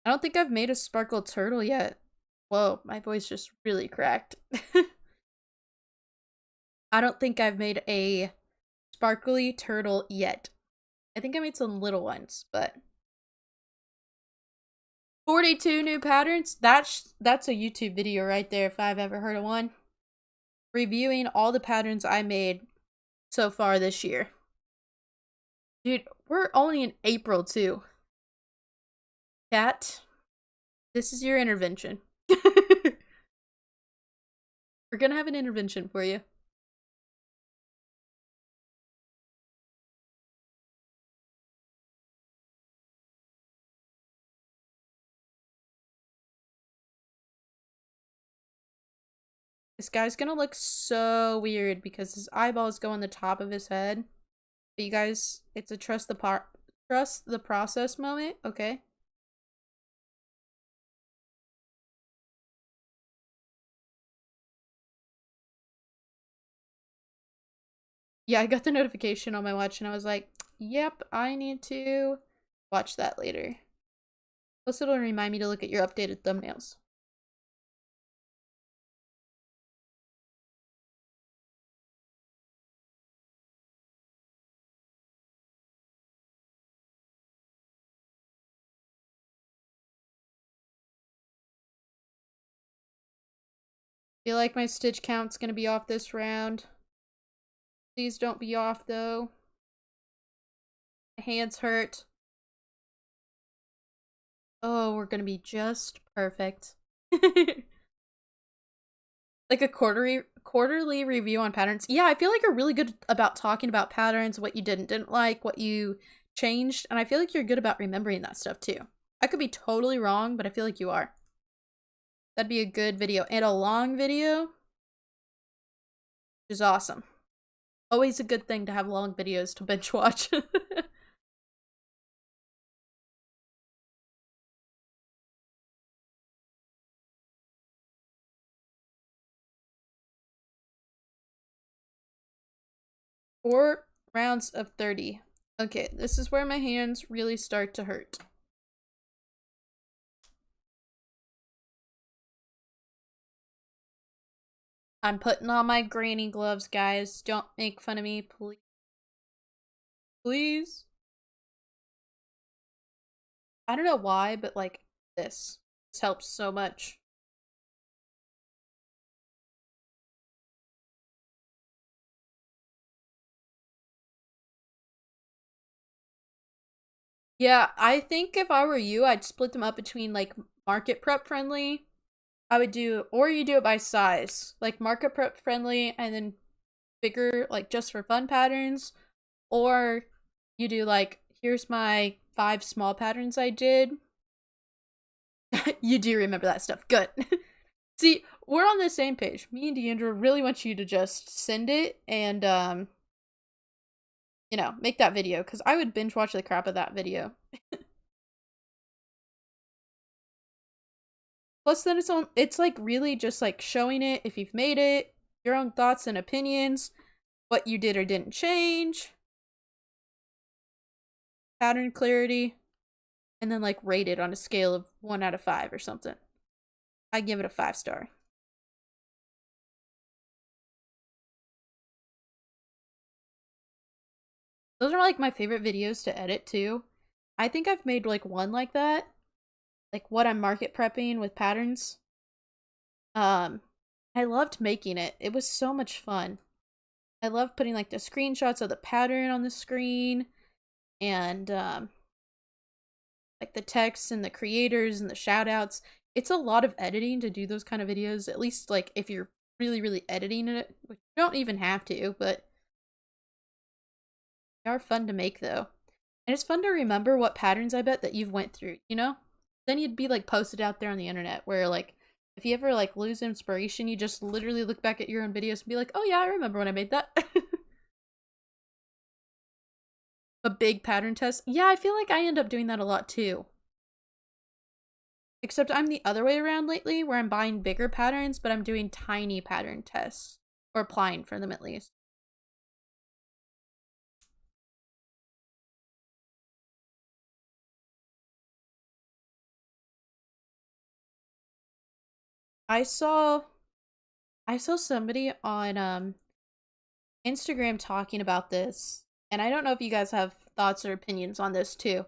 I don't think I've made a sparkle turtle yet. Whoa, my voice just really cracked. I don't think I've made a sparkly turtle yet. I think I made some little ones, but 42 new patterns? That's a YouTube video right there if I've ever heard of one. Reviewing all the patterns I made so far this year. Dude, we're only in April too. Cat, this is your intervention. We're gonna have an intervention for you. This guy's gonna look so weird because his eyeballs go on the top of his head. But you guys, it's a trust the process moment, okay? Yeah, I got the notification on my watch and I was like, yep, I need to watch that later. Plus it'll remind me to look at your updated thumbnails. Feel like my stitch count's gonna be off this round. Please don't be off though. My hands hurt. Oh, we're gonna be just perfect. Like a quarterly review on patterns. Yeah, I feel like you're really good about talking about patterns, what you didn't like, what you changed, and I feel like you're good about remembering that stuff too. I could be totally wrong, but I feel like you are. That'd be a good video. And a long video, which is awesome. Always a good thing to have long videos to binge watch. Four rounds of 30. Okay, this is where my hands really start to hurt. I'm putting on my granny gloves, guys. Don't make fun of me, please. Please. I don't know why, but like this helps so much. Yeah, I think if I were you, I'd split them up between like market prep friendly. I would do, or you do it by size, like market prep friendly and then bigger, like just for fun patterns. Or you do like, here's my 5 small patterns I did. You do remember that stuff. Good. See, we're on the same page. Me and Deandra really want you to just send it and, you know, make that video, because I would binge watch the crap of that video. Plus, then it's like really just like showing it if you've made it, your own thoughts and opinions, what you did or didn't change, pattern clarity, and then like rate it on a scale of 1 out of 5 or something. I give it a 5-star. Those are like my favorite videos to edit too. I think I've made like one like that. Like what I'm market prepping with patterns. I loved making it. It was so much fun. I love putting like the screenshots of the pattern on the screen and like the text and the creators and the shout outs. It's a lot of editing to do those kind of videos, at least like if you're really, really editing it, which you don't even have to, but they are fun to make though. And it's fun to remember what patterns I bet that you've went through, you know? Then you'd be like posted out there on the internet where like if you ever like lose inspiration, you just literally look back at your own videos and be like, oh yeah, I remember when I made that. A big pattern test. Yeah, I feel like I end up doing that a lot too. Except I'm the other way around lately, where I'm buying bigger patterns, but I'm doing tiny pattern tests. Or applying for them at least. I saw somebody on Instagram talking about this, and I don't know if you guys have thoughts or opinions on this too.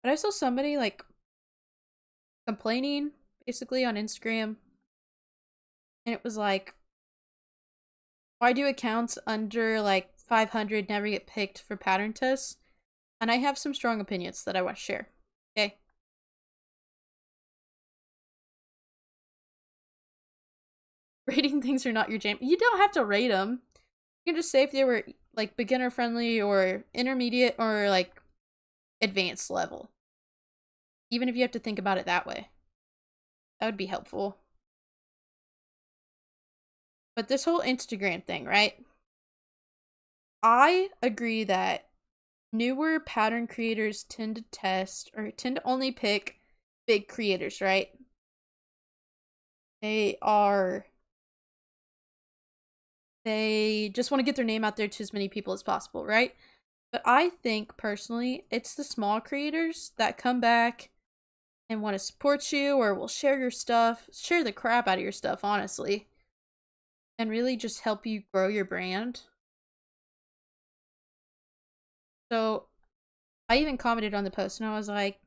But I saw somebody like complaining basically on Instagram, and it was like, why do accounts under like 500 never get picked for pattern tests? And I have some strong opinions that I want to share. Okay. Rating things are not your jam. You don't have to rate them. You can just say if they were like beginner friendly or intermediate or like advanced level. Even if you have to think about it that way. That would be helpful. But this whole Instagram thing, right? I agree that newer pattern creators tend to test or tend to only pick big creators, right? They just want to get their name out there to as many people as possible, right? But I think personally, it's the small creators that come back and want to support you or will share your stuff, share the crap out of your stuff, honestly, and really just help you grow your brand. So I even commented on the post and I was like,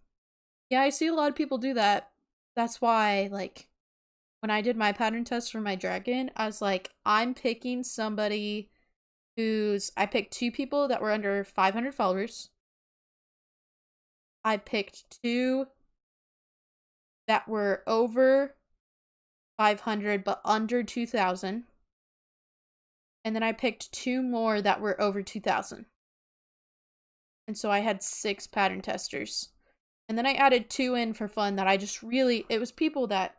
yeah, I see a lot of people do that. That's why, like, when I did my pattern test for my dragon, I was like, I'm picking somebody I picked 2 people that were under 500 followers. I picked 2 that were over 500 but under 2,000. And then I picked 2 more that were over 2,000. And so I had 6 pattern testers. And then I added 2 in for fun that I just really, it was people that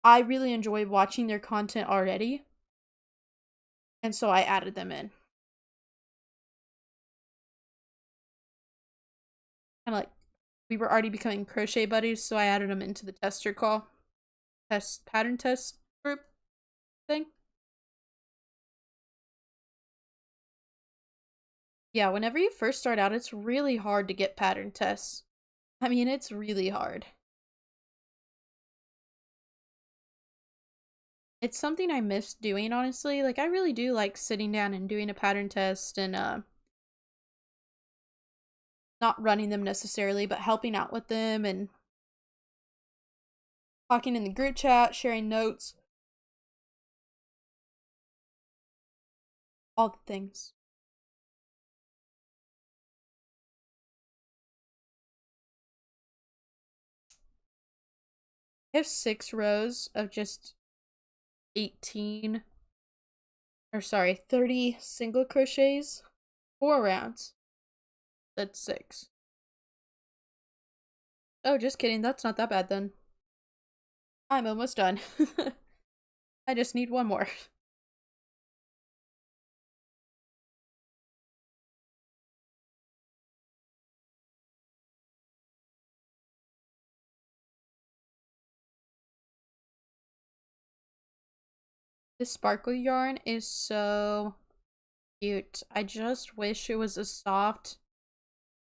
I really enjoy watching their content already, and so I added them in. And like we were already becoming crochet buddies, so I added them into the tester call, test pattern test group thing. Yeah, whenever you first start out, it's really hard to get pattern tests. I mean, it's really hard. It's something I miss doing, honestly. Like, I really do like sitting down and doing a pattern test and, not running them necessarily, but helping out with them and talking in the group chat, sharing notes, all the things. I have 6 rows of just 18, or sorry, 30 single crochets, 4 rounds. That's 6. Oh, just kidding. That's not that bad then. I'm almost done. I just need one more. This sparkle yarn is so cute. I just wish it was as soft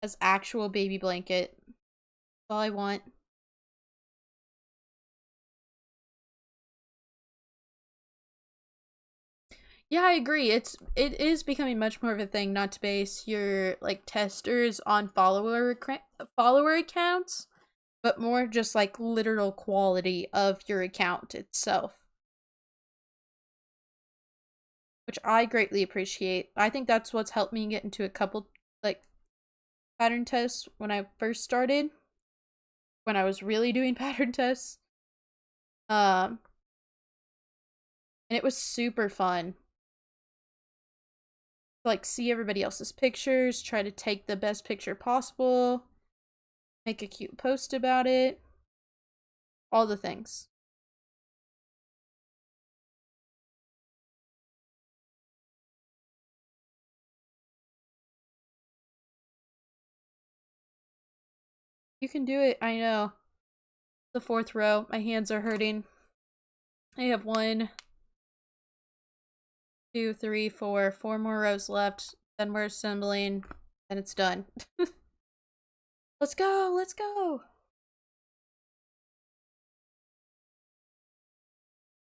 as actual baby blanket. That's all I want. Yeah, I agree. It is becoming much more of a thing not to base your like testers on follower accounts, but more just like literal quality of your account itself, which I greatly appreciate. I think that's what's helped me get into a couple like pattern tests when I first started, when I was really doing pattern tests. Um and it was super fun. Like see everybody else's pictures, try to take the best picture possible, make a cute post about it, all the things. You can do it, I know. The 4th row, my hands are hurting. I have 1, 2, 3, 4, 4 more rows left. Then we're assembling, and it's done. Let's go, let's go.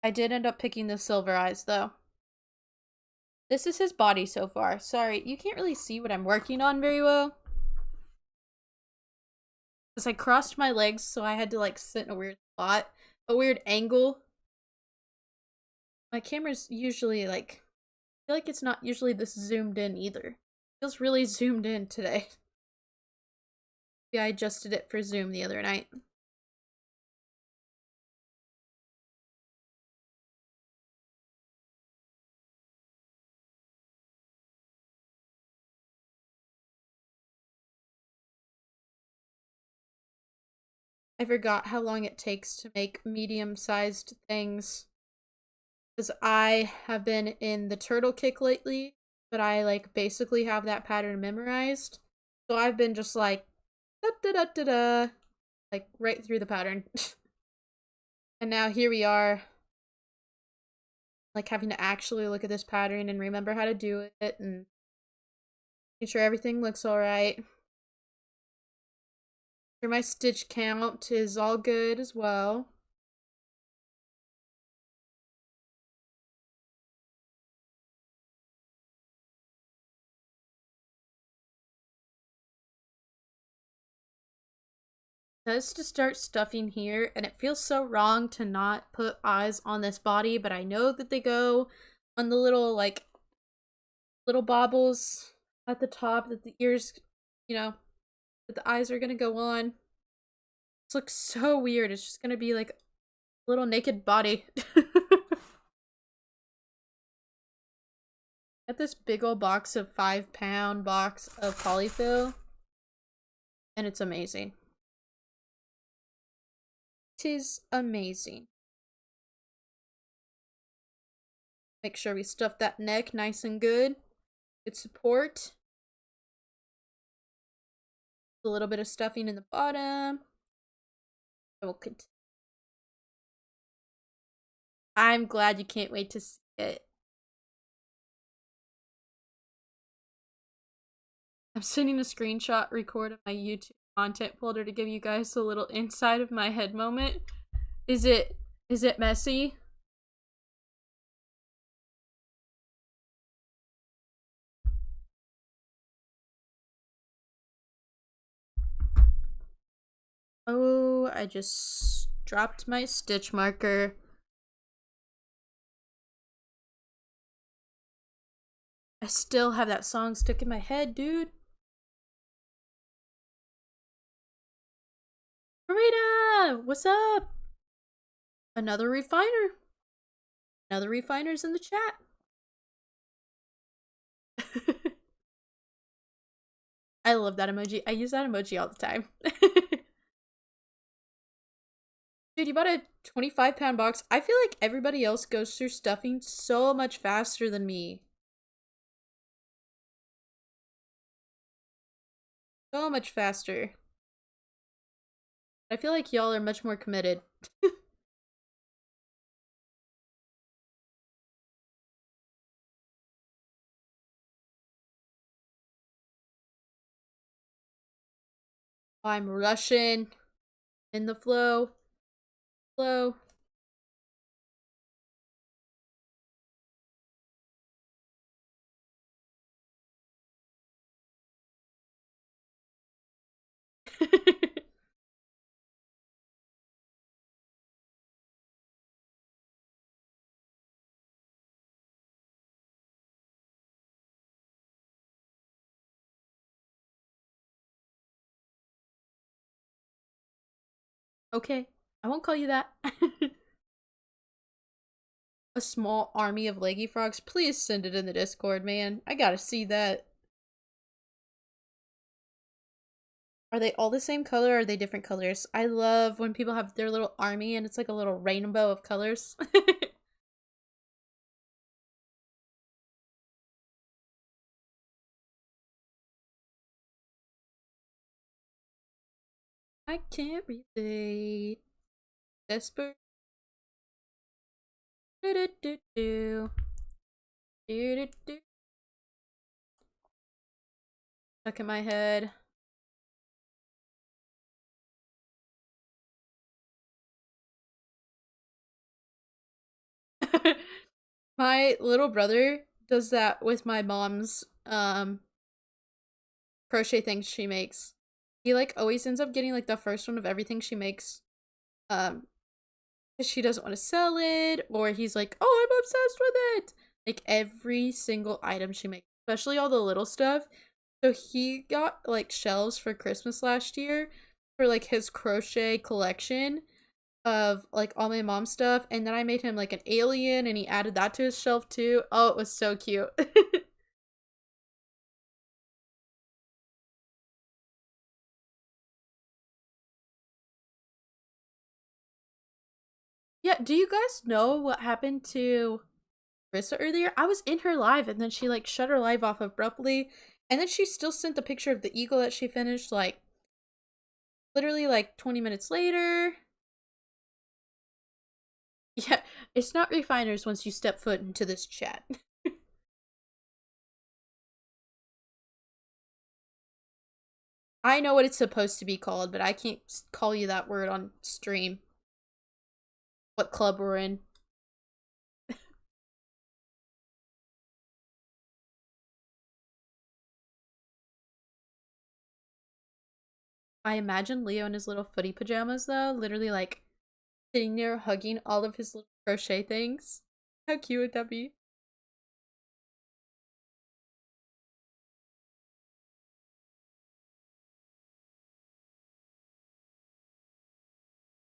I did end up picking the silver eyes though. This is his body so far. Sorry, you can't really see what I'm working on very well. Because I crossed my legs, so I had to like sit in a weird spot, a weird angle. My camera's usually like, I feel like it's not usually this zoomed in either. It feels really zoomed in today. Yeah, I adjusted it for Zoom the other night. I forgot how long it takes to make medium-sized things. Because I have been in the turtle kick lately, but I like basically have that pattern memorized. So I've been just like da da da da da, like right through the pattern. And now here we are, like having to actually look at this pattern and remember how to do it and make sure everything looks alright. Sure my stitch count is all good as well. Says to start stuffing here, and it feels so wrong to not put eyes on this body, but I know that they go on the little like little baubles at the top that the ears, you know, that the eyes are gonna go on. This looks so weird. It's just gonna be like a little naked body. Got this big old box of 5-pound box of polyfill, and it's amazing. 'Tis amazing. Make sure we stuff that neck nice and good. Good support. A little bit of stuffing in the bottom. We'll continue. I'm glad you can't wait to see it. I'm sending a screenshot record of my YouTube content folder to give you guys a little inside of my head moment. Is it messy? Oh, I just dropped my stitch marker. I still have that song stuck in my head, dude. Marita, what's up? Another refiner. Another refiner's in the chat. I love that emoji. I use that emoji all the time. Dude, you bought a 25-pound box. I feel like everybody else goes through stuffing so much faster than me. So much faster. I feel like y'all are much more committed. I'm rushing in the flow. Flow. Okay, I won't call you that. A small army of leggy frogs. Please send it in the Discord, man. I gotta see that. Are they all the same color or are they different colors? I love when people have their little army and it's like a little rainbow of colors. I can't relate. Desperate. Do do do do. Do do do. Stuck in my head. My little brother does that with my mom's crochet things she makes. He like always ends up getting like the first one of everything she makes. Because she doesn't want to sell it, or he's like, oh, I'm obsessed with it. Like every single item she makes, especially all the little stuff. So he got like shelves for Christmas last year for like his crochet collection of like all my mom's stuff, and then I made him like an alien and he added that to his shelf too. Oh, it was so cute. Yeah, do you guys know what happened to Rissa earlier? I was in her live and then she like shut her live off abruptly, and then she still sent the picture of the eagle that she finished like literally like 20 minutes later. Yeah, it's not refiners once you step foot into this chat. I know what it's supposed to be called, but I can't call you that word on stream. What club we're in. I imagine Leo in his little footy pajamas though, literally like sitting there hugging all of his little crochet things. How cute would that be?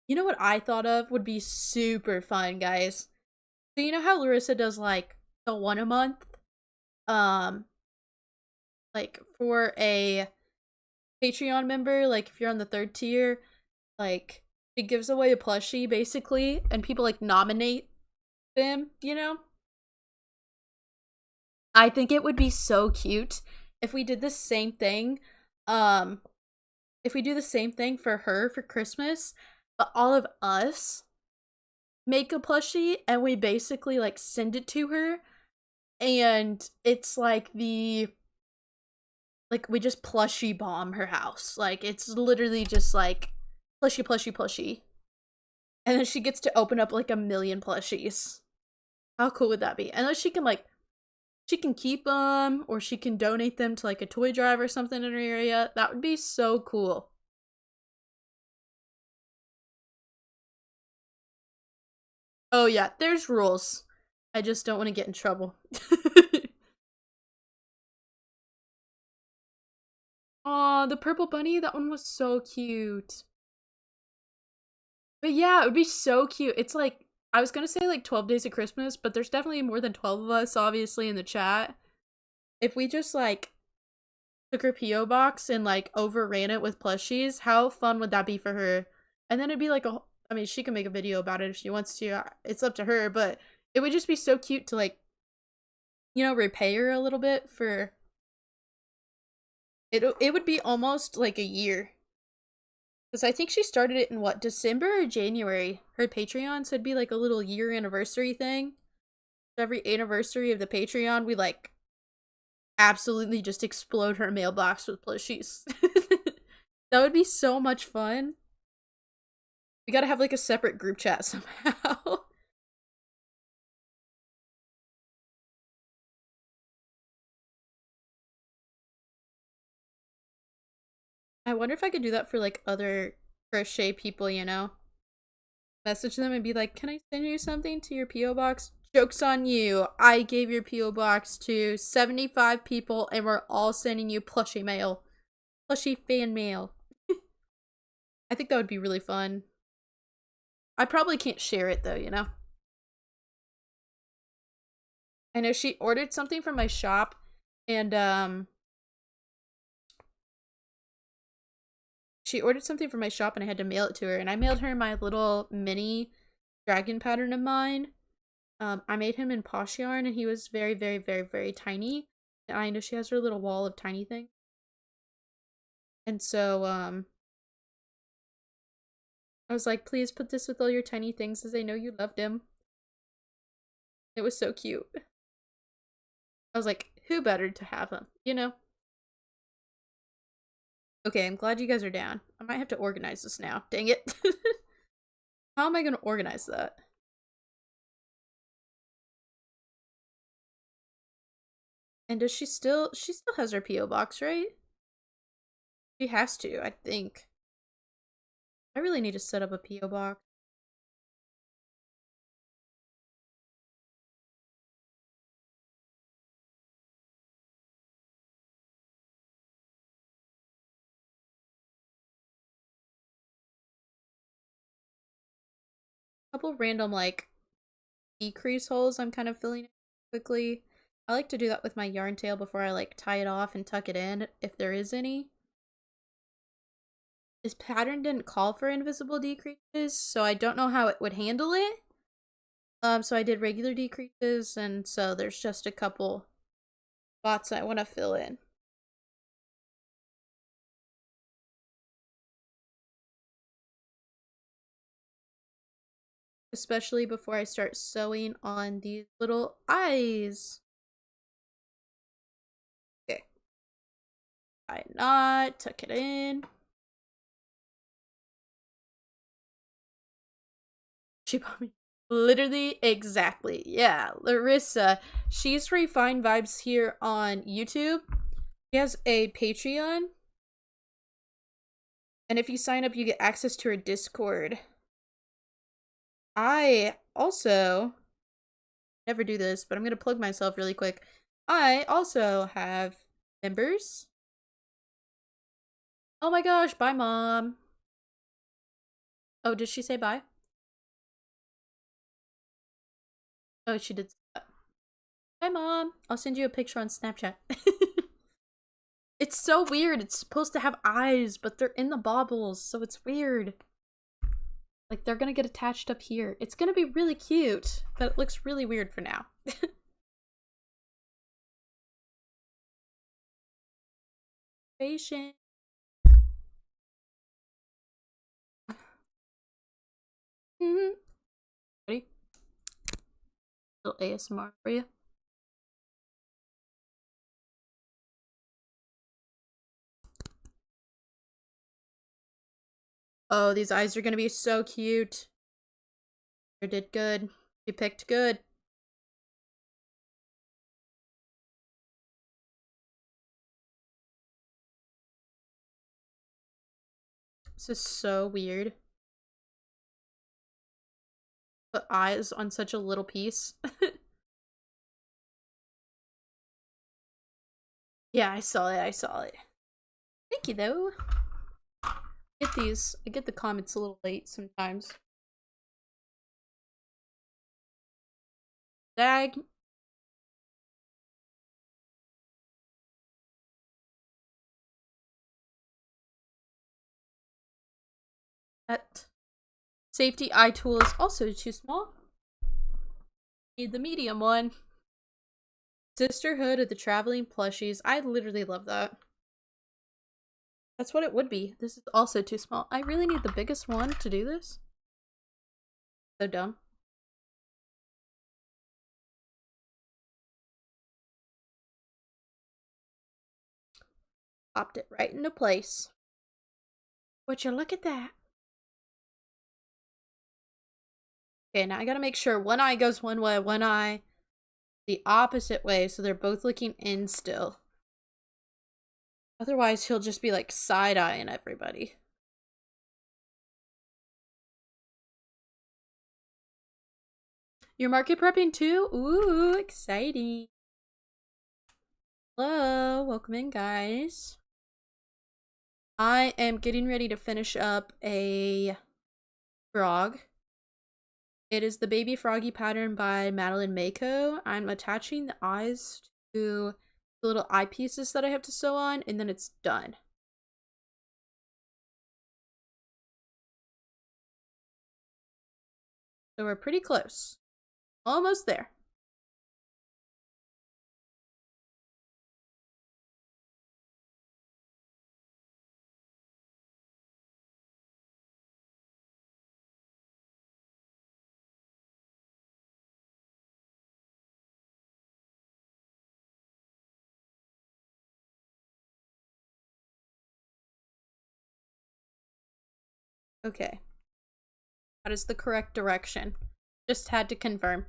You know what I thought of would be super fun, guys? So you know how Larissa does like the one a month? Um like for a Patreon member, like if you're on the 3rd tier, like it gives away a plushie basically and people like nominate them, you know? I think it would be so cute if we did the same thing. Um, if we do the same thing for her for Christmas, but all of us make a plushie and we basically like send it to her, and it's like we just plushie bomb her house. Like it's literally just like plushie, plushie, plushie. And then she gets to open up like a million plushies. How cool would that be? And then she can keep them or she can donate them to like a toy drive or something in her area. That would be so cool. Oh yeah, there's rules. I just don't want to get in trouble. Aw, the purple bunny, that one was so cute. But yeah, it would be so cute. It's like, I was gonna say like 12 Days of Christmas, but there's definitely more than 12 of us, obviously, in the chat. If we just like took her P.O. box and like overran it with plushies, how fun would that be for her? And then it'd be like I mean, she can make a video about it if she wants to. It's up to her, but it would just be so cute to like, repay her a little bit for it. It would be almost like a year. Because I think she started it in what, December or January? Her Patreon, so it'd be like a little year anniversary thing. So every anniversary of the Patreon, we like absolutely just explode her mailbox with plushies. That would be so much fun. We gotta have like a separate group chat somehow. I wonder if I could do that for like other crochet people, Message them and be like, can I send you something to your P.O. box? Joke's on you. I gave your P.O. box to 75 people and we're all sending you plushie mail. Plushie fan mail. I think that would be really fun. I probably can't share it though, I know she ordered something from my shop and she ordered something from my shop and I had to mail it to her, and I mailed her my little mini dragon pattern of mine. I made him in posh yarn and he was very, very, very, very tiny. And I know she has her little wall of tiny things. And so, I was like, please put this with all your tiny things as I know you loved him. It was so cute. I was like, who better to have him, Okay, I'm glad you guys are down. I might have to organize this now. Dang it. How am I going to organize that? And does she still has her P.O. box, right? She has to, I think. I really need to set up a P.O. box. A couple random, like, decrease holes I'm kind of filling in quickly. I like to do that with my yarn tail before I, like, tie it off and tuck it in, if there is any. This pattern didn't call for invisible decreases, so I don't know how it would handle it. So I did regular decreases, and so there's just a couple spots I want to fill in. Especially before I start sewing on these little eyes. Okay. Tie a knot, tuck it in. She bought me. Literally, exactly. Yeah, Larissa. She's Refined Vibes here on YouTube. She has a Patreon. And if you sign up, you get access to her Discord. I also never do this, but I'm going to plug myself really quick. I also have members. Oh my gosh, bye, Mom. Oh, did she say bye? Oh, she did. Hi, Mom. I'll send you a picture on Snapchat. It's so weird. It's supposed to have eyes, but they're in the baubles, so it's weird. Like, they're gonna get attached up here. It's gonna be really cute, but it looks really weird for now. Patient. Ready? Little ASMR for you. Oh, these eyes are gonna be so cute. You did good. You picked good. This is so weird. Put eyes on such a little piece. Yeah, I saw it. I saw it. Thank you, though. Get these. I get the comments a little late sometimes. Dag. That safety eye tool is also too small. Need the medium one. Sisterhood of the Traveling Plushies. I literally love that. That's what it would be. This is also too small. I really need the biggest one to do this. So dumb. Popped it right into place. Would you look at that? Okay, now I gotta make sure one eye goes one way, one eye the opposite way, so they're both looking in still. Otherwise, he'll just be like side-eyeing everybody. You're market prepping too? Ooh, exciting. Hello, welcome in, guys. I am getting ready to finish up a frog. It is the Baby Froggy pattern by Madeline Mako. I'm attaching the eyes to the little eyepieces that I have to sew on, and then it's done. So we're pretty close. Almost there. Okay. That is the correct direction. Just had to confirm.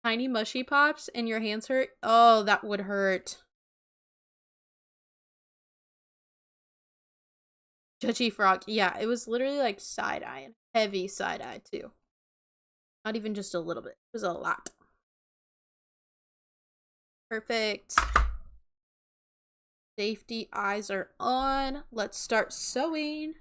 Tiny mushy pops and your hands hurt? Oh, that would hurt. Judgy frog. Yeah, it was literally like side-eye and heavy side-eye too. Not even just a little bit. It was a lot. Perfect. Safety eyes are on. Let's start sewing.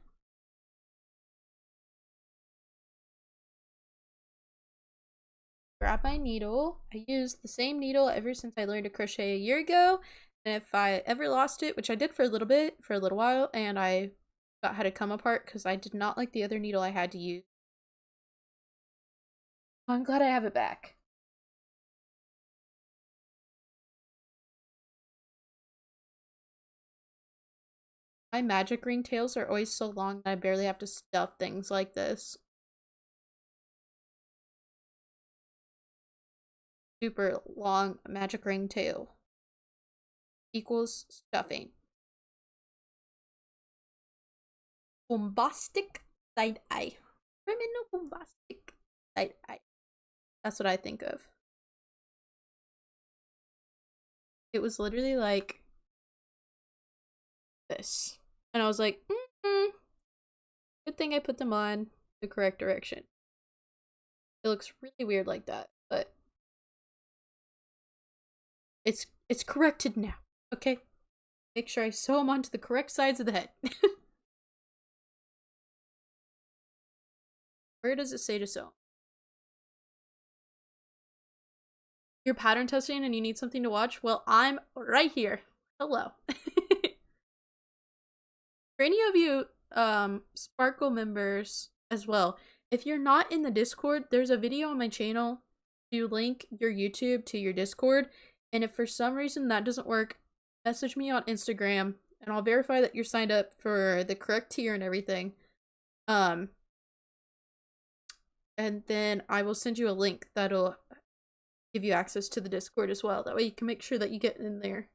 Grab my needle. I used the same needle ever since I learned to crochet a year ago. And if I ever lost it, which I did for a little bit, for a little while, and I got how to come apart because I did not like the other needle I had to use. I'm glad I have it back. My magic ring tails are always so long that I barely have to stuff things like this. Super long magic ring tail equals stuffing. Bombastic side eye. Criminal bombastic side eye. That's what I think of. It was literally like this. And I was like, good thing I put them on the correct direction. It looks really weird like that, but it's corrected now, okay? Make sure I sew them onto the correct sides of the head. Where does it say to sew? You're pattern testing and you need something to watch? Well, I'm right here. Hello. For any of you Sparkle members as well, if you're not in the Discord, there's a video on my channel to link your YouTube to your Discord, and if for some reason that doesn't work, message me on Instagram and I'll verify that you're signed up for the correct tier and everything. Um, and then I will send you a link that'll give you access to the Discord as well. That way you can make sure that you get in there.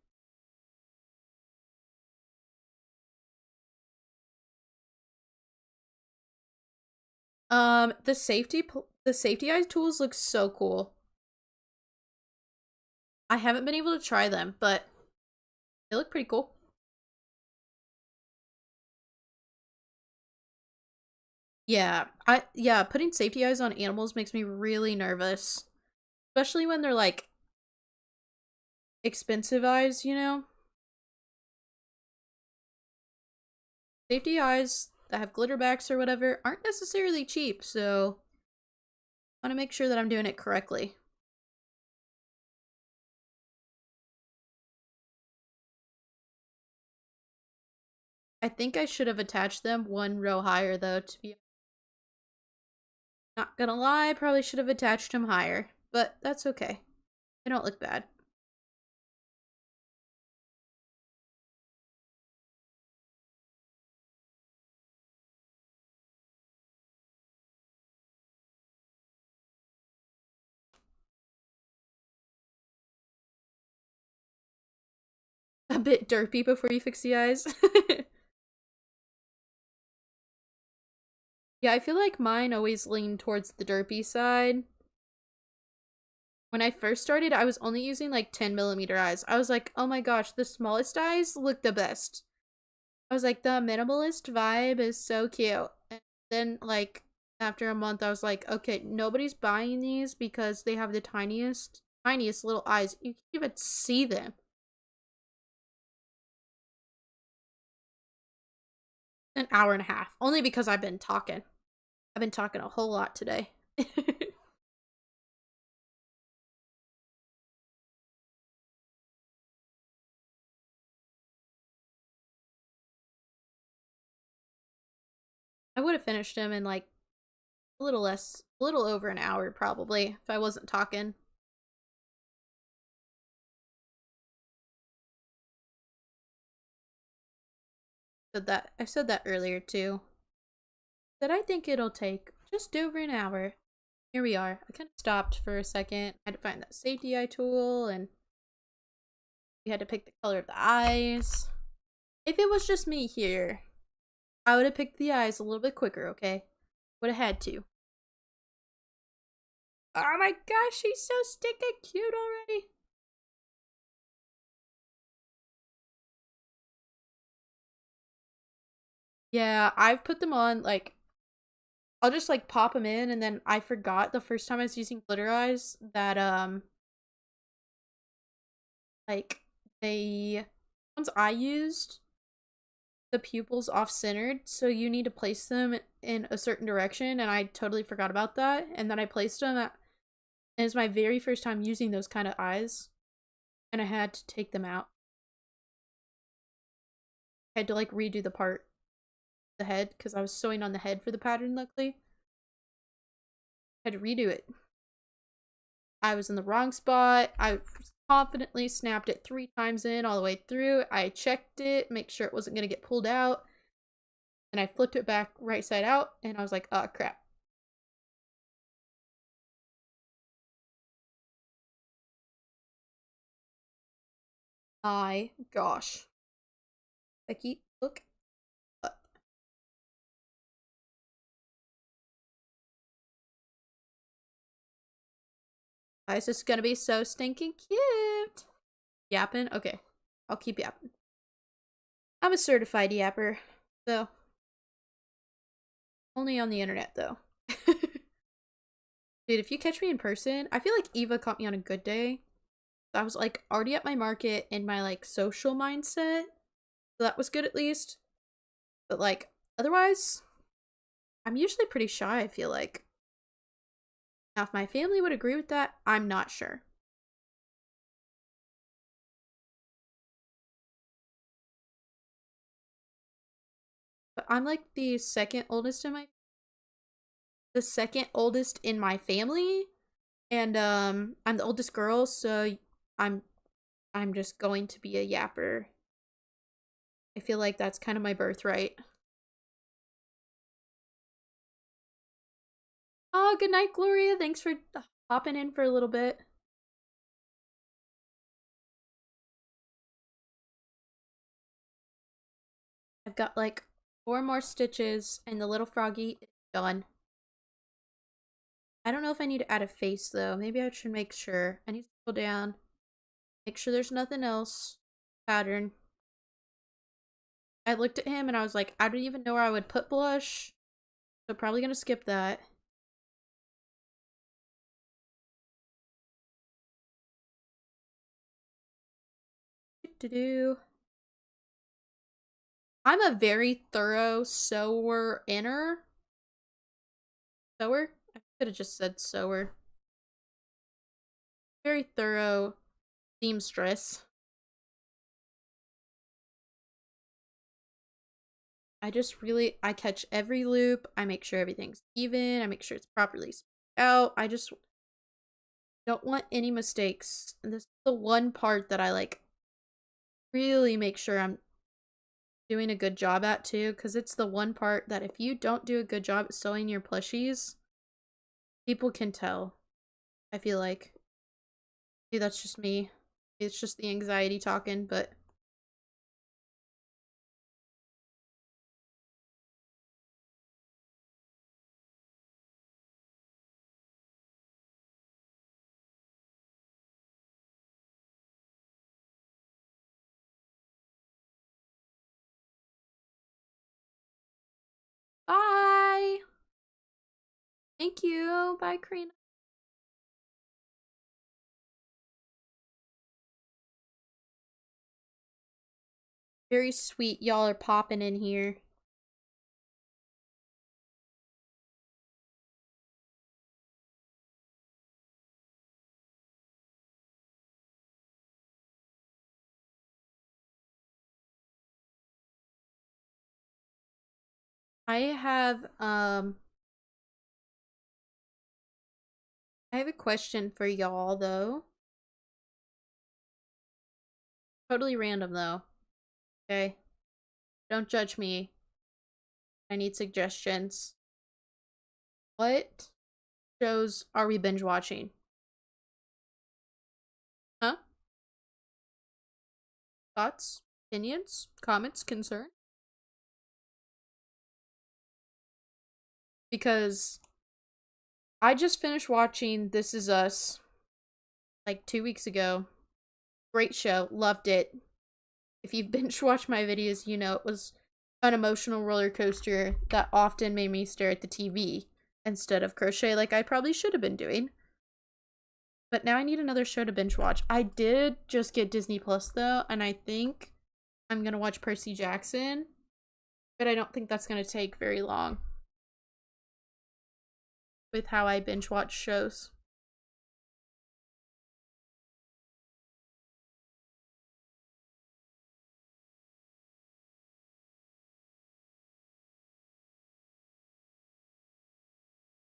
The safety eyes tools look so cool. I haven't been able to try them, but they look pretty cool. Yeah, putting safety eyes on animals makes me really nervous. Especially when they're like expensive eyes, you know? Safety eyes that have glitter backs or whatever aren't necessarily cheap, so I want to make sure that I'm doing it correctly. I think I should have attached them one row higher though, to be not gonna lie, I probably should have attached them higher, but that's okay. They don't look bad. A bit derpy before you fix the eyes. Yeah, I feel like mine always lean towards the derpy side. When I first started, I was only using like 10mm eyes. I was like, oh my gosh, the smallest eyes look the best. I was like, the minimalist vibe is so cute. And then, like, after a month, I was like, okay, nobody's buying these because they have the tiniest little eyes. You can't even see them. An hour and a half. Only because I've been talking. I've been talking a whole lot today. I would have finished him in like a little over an hour probably if I wasn't talking. I said that earlier too. That I think it'll take just over an hour. Here we are. I kind of stopped for a second. I had to find that safety eye tool and we had to pick the color of the eyes. If it was just me here, I would have picked the eyes a little bit quicker, okay? Would have had to. Oh my gosh, she's so stinking cute already. Yeah, I've put them on, like, I'll just, like, pop them in, and then I forgot the first time I was using glitter eyes that, like, ones I used, the pupils off-centered, so you need to place them in a certain direction, and I totally forgot about that, and then I placed them and it's my very first time using those kind of eyes, and I had to take them out. I had to, like, redo the head, because I was sewing on the head for the pattern, luckily. I had to redo it. I was in the wrong spot. I confidently snapped it 3 times in all the way through. I checked it, make sure it wasn't going to get pulled out. And I flipped it back right side out, and I was like, oh crap. My gosh. Becky, look up. Guys, this is gonna be so stinking cute. Yapping? Okay. I'll keep yapping. I'm a certified yapper, so only on the internet though. Dude, if you catch me in person, I feel like Eva caught me on a good day. I was like already at my market in my like social mindset. So that was good at least. But like otherwise, I'm usually pretty shy, I feel like. Now if my family would agree with that, I'm not sure. But I'm like the second oldest in my family. And I'm the oldest girl, so I'm I'm just going to be a yapper. I feel like that's kind of my birthright. Oh, good night, Gloria. Thanks for hopping in for a little bit. I've got like 4 more stitches and the little froggy is done. I don't know if I need to add a face though. Maybe I should make sure. I need to go down. Make sure there's nothing else. Pattern. I looked at him and I was like, I don't even know where I would put blush. So probably gonna skip that. Do. I'm a very thorough sewer inner. Sewer? I could have just said sewer. Very thorough seamstress. I catch every loop. I make sure everything's even. I make sure it's properly spread out. I just don't want any mistakes. And this is the one part that I like really make sure I'm doing a good job at too, because it's the one part that if you don't do a good job at sewing your plushies, people can tell. I feel like. Maybe that's just me. It's just the anxiety talking, but bye! Thank you. Bye, Karina. Very sweet. Y'all are popping in here. I have a question for y'all though. Totally random though. Okay? Don't judge me. I need suggestions. What shows are we binge watching? Huh? Thoughts? Opinions? Comments? Concern? Because I just finished watching This Is Us like 2 weeks ago. Great show. Loved it. If you've binge watched my videos, you know it was an emotional roller coaster that often made me stare at the TV instead of crochet like I probably should have been doing. But now I need another show to binge watch. I did just get Disney Plus though, and I think I'm gonna watch Percy Jackson, but I don't think that's gonna take very long with how I binge watch shows.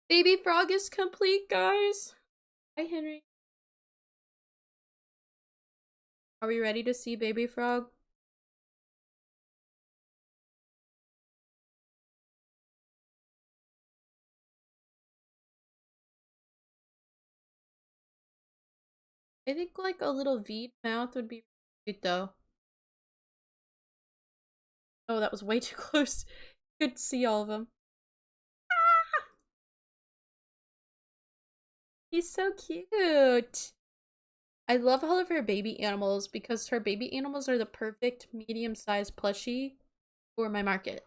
Baby Frog is complete, guys. Hi, Henry. Are we ready to see Baby Frog? I think like a little V mouth would be cute though. Oh, that was way too close. Good to see all of them. Ah! He's so cute. I love all of her baby animals because her baby animals are the perfect medium-sized plushie for my market.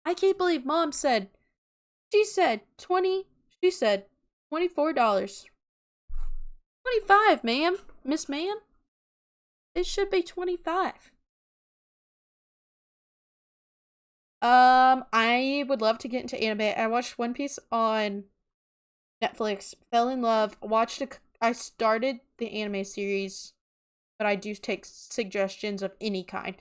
I can't believe mom said, she said $24. 25, ma'am. Miss ma'am. It should be 25. I would love to get into anime. I watched One Piece on Netflix, fell in love, I started the anime series, but I do take suggestions of any kind.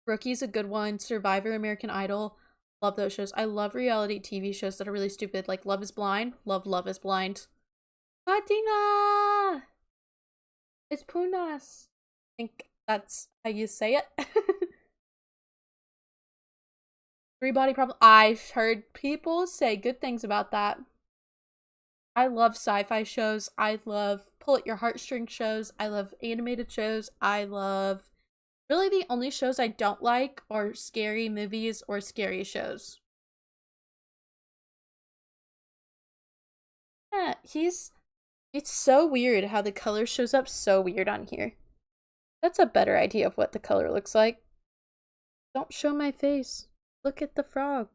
Rookie's a good one. Survivor, American Idol. Love those shows. I love reality TV shows that are really stupid, like Love is Blind. Love Love is Blind. Fatima! It's Punas. I think that's how you say it. Three body problem. I've heard people say good things about that. I love sci-fi shows. I love pull at your heartstring shows. I love animated shows. I love really the only shows I don't like are scary movies or scary shows. Yeah, it's so weird how the color shows up so weird on here. That's a better idea of what the color looks like. Don't show my face. Look at the frog.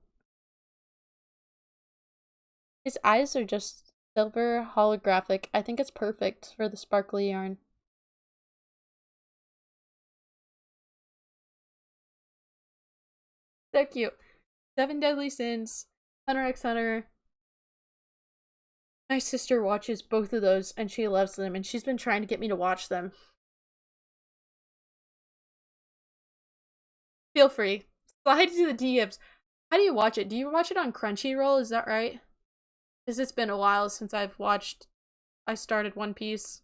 His eyes are just silver holographic. I think it's perfect for the sparkly yarn. So cute. Seven Deadly Sins, Hunter x Hunter. My sister watches both of those and she loves them and she's been trying to get me to watch them. Feel free. Slide to the DMs. How do you watch it? Do you watch it on Crunchyroll? Is that right? Because it's been a while since I started One Piece.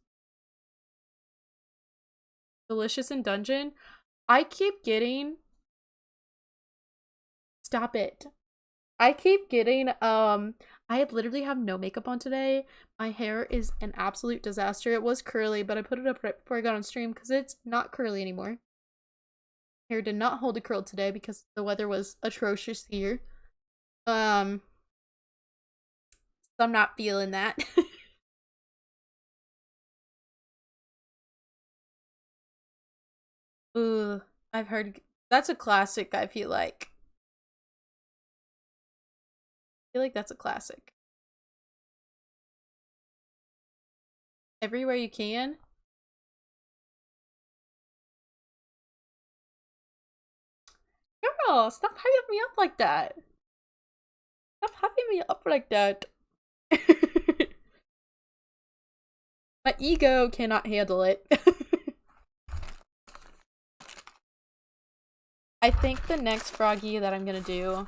Delicious in Dungeon. I keep getting Stop it. I keep getting I literally have no makeup on today. My hair is an absolute disaster. It was curly, but I put it up right before I got on stream because it's not curly anymore. Hair did not hold a curl today because the weather was atrocious here. So I'm not feeling that. Ooh, I've heard that's a classic, I feel like. I feel like that's a classic. Everywhere you can. Girl, stop hyping me up like that. Stop hyping me up like that. My ego cannot handle it. I think the next froggy that I'm gonna do,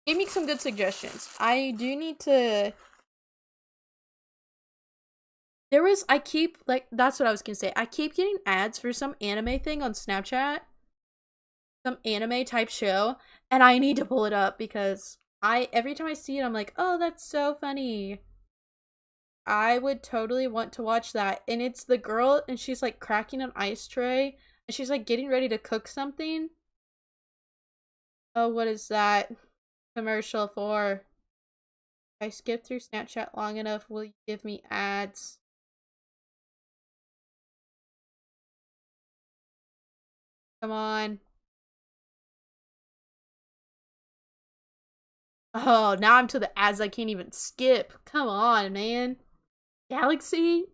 give me some good suggestions. I do need to. I keep, like, that's what I was gonna say. I keep getting ads for some anime thing on Snapchat, some anime type show, and I need to pull it up because every time I see it, I'm like, oh, that's so funny. I would totally want to watch that. And it's the girl, and she's like cracking an ice tray, and she's like getting ready to cook something. Oh, what is that commercial for? If I skip through Snapchat long enough, will you give me ads? Come on. Oh, now I'm to the ads I can't even skip. Come on, man. Galaxy?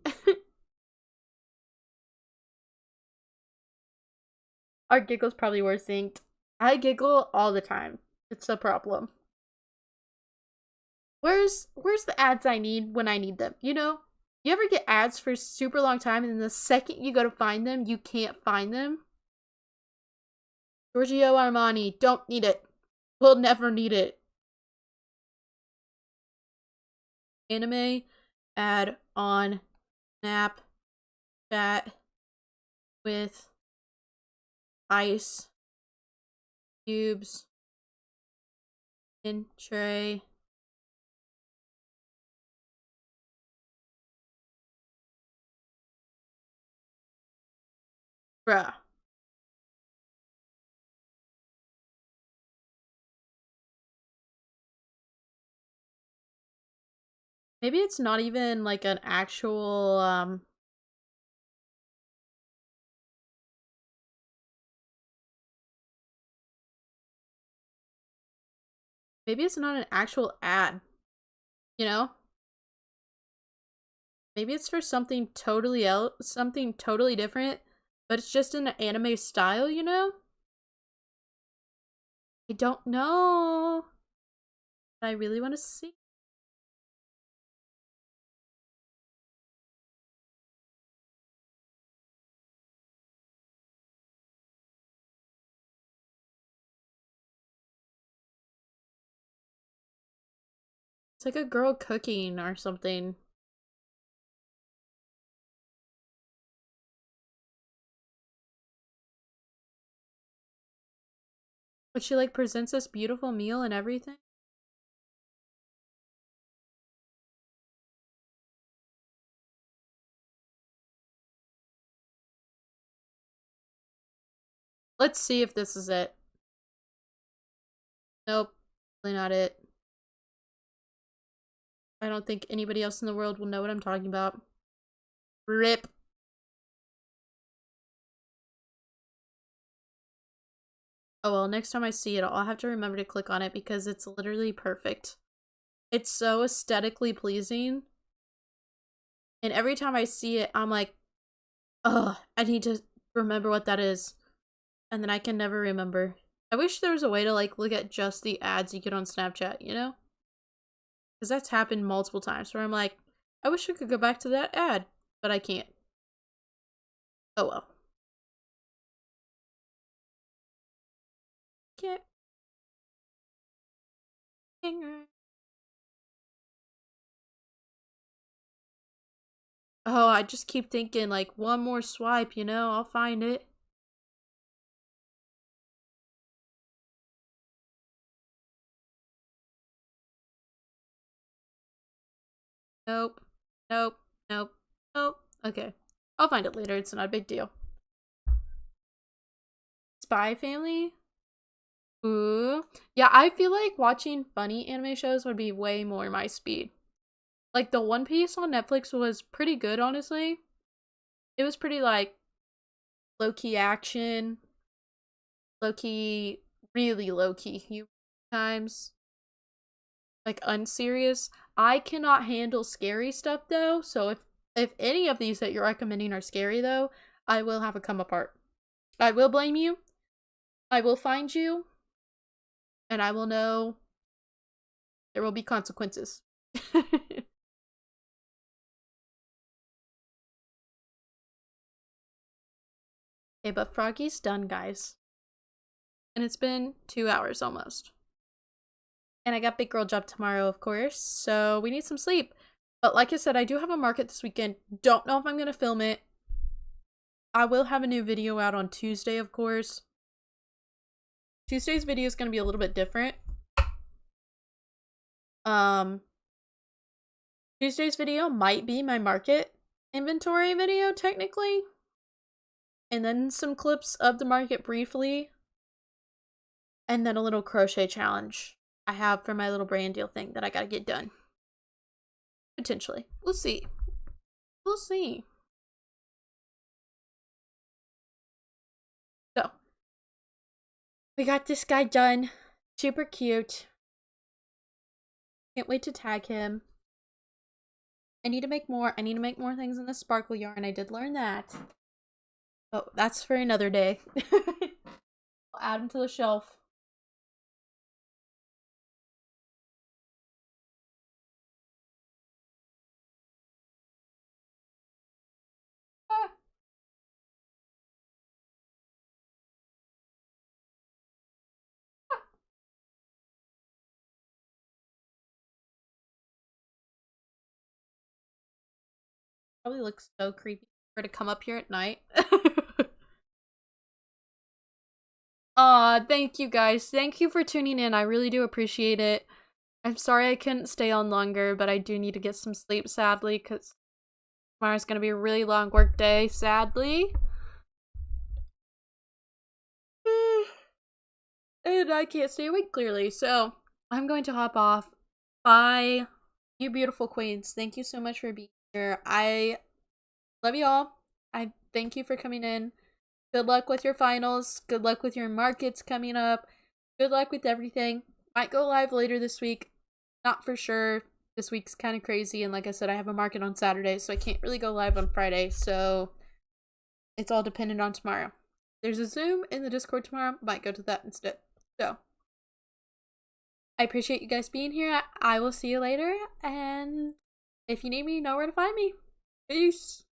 Our giggles probably were synced. I giggle all the time. It's a problem. Where's the ads I need when I need them? You know? You ever get ads for a super long time and then the second you go to find them, you can't find them? Giorgio Armani, don't need it. We'll never need it. Anime ad on Snapchat with ice cubes in tray. Bruh. Maybe it's not even like an actual maybe it's not an actual ad, you know? Maybe it's for something totally else, something totally different, but it's just in an anime style, you know? I don't know. But I really want to see. It's like a girl cooking or something. But she like presents this beautiful meal and everything. Let's see if this is it. Nope, really not it. I don't think anybody else in the world will know what I'm talking about. RIP. Oh well, next time I see it, I'll have to remember to click on it because it's literally perfect. It's so aesthetically pleasing. And every time I see it, I'm like, ugh, I need to remember what that is. And then I can never remember. I wish there was a way to like look at just the ads you get on Snapchat, you know? Because that's happened multiple times where I'm like, I wish I could go back to that ad, but I can't. Oh well. Can't. Oh, I just keep thinking like one more swipe, you know, I'll find it. Nope. Nope. Nope. Nope. Okay. I'll find it later. It's not a big deal. Spy Family? Ooh. Yeah, I feel like watching funny anime shows would be way more my speed. Like, the One Piece on Netflix was pretty good, honestly. It was pretty, like, low-key action. Low-key, really low-key humor times. Like, unserious. I cannot handle scary stuff, though, so if any of these that you're recommending are scary, though, I will have a come apart. I will blame you. I will find you. And I will know there will be consequences. Okay, but Froggy's done, guys. And it's been 2 hours almost. And I got big girl job tomorrow, of course, so we need some sleep. But like I said, I do have a market this weekend. Don't know if I'm going to film it. I will have a new video out on Tuesday, of course. Tuesday's video is going to be a little bit different. Tuesday's video might be my market inventory video, technically. And then some clips of the market briefly. And then a little crochet challenge I have for my little brand deal thing that I gotta get done. Potentially. We'll see. We'll see. So, we got this guy done. Super cute. Can't wait to tag him. I need to make more. I need to make more things in the sparkle yarn. I did learn that. But that's for another day. I'll add them to the shelf. Ah. Probably looks so creepy for her to come up here at night. Aw, thank you guys. Thank you for tuning in. I really do appreciate it. I'm sorry I couldn't stay on longer, but I do need to get some sleep, sadly, because tomorrow's going to be a really long work day, sadly. And I can't stay awake, clearly, so I'm going to hop off. Bye, you beautiful queens. Thank you so much for being here. I love you all. I thank you for coming in. Good luck with your finals. Good luck with your markets coming up. Good luck with everything. Might go live later this week. Not for sure. This week's kind of crazy, and like I said, I have a market on Saturday, so I can't really go live on Friday, so it's all dependent on tomorrow. There's a Zoom in the Discord tomorrow. Might go to that instead. So, I appreciate you guys being here. I will see you later, and if you need me, you know where to find me. Peace!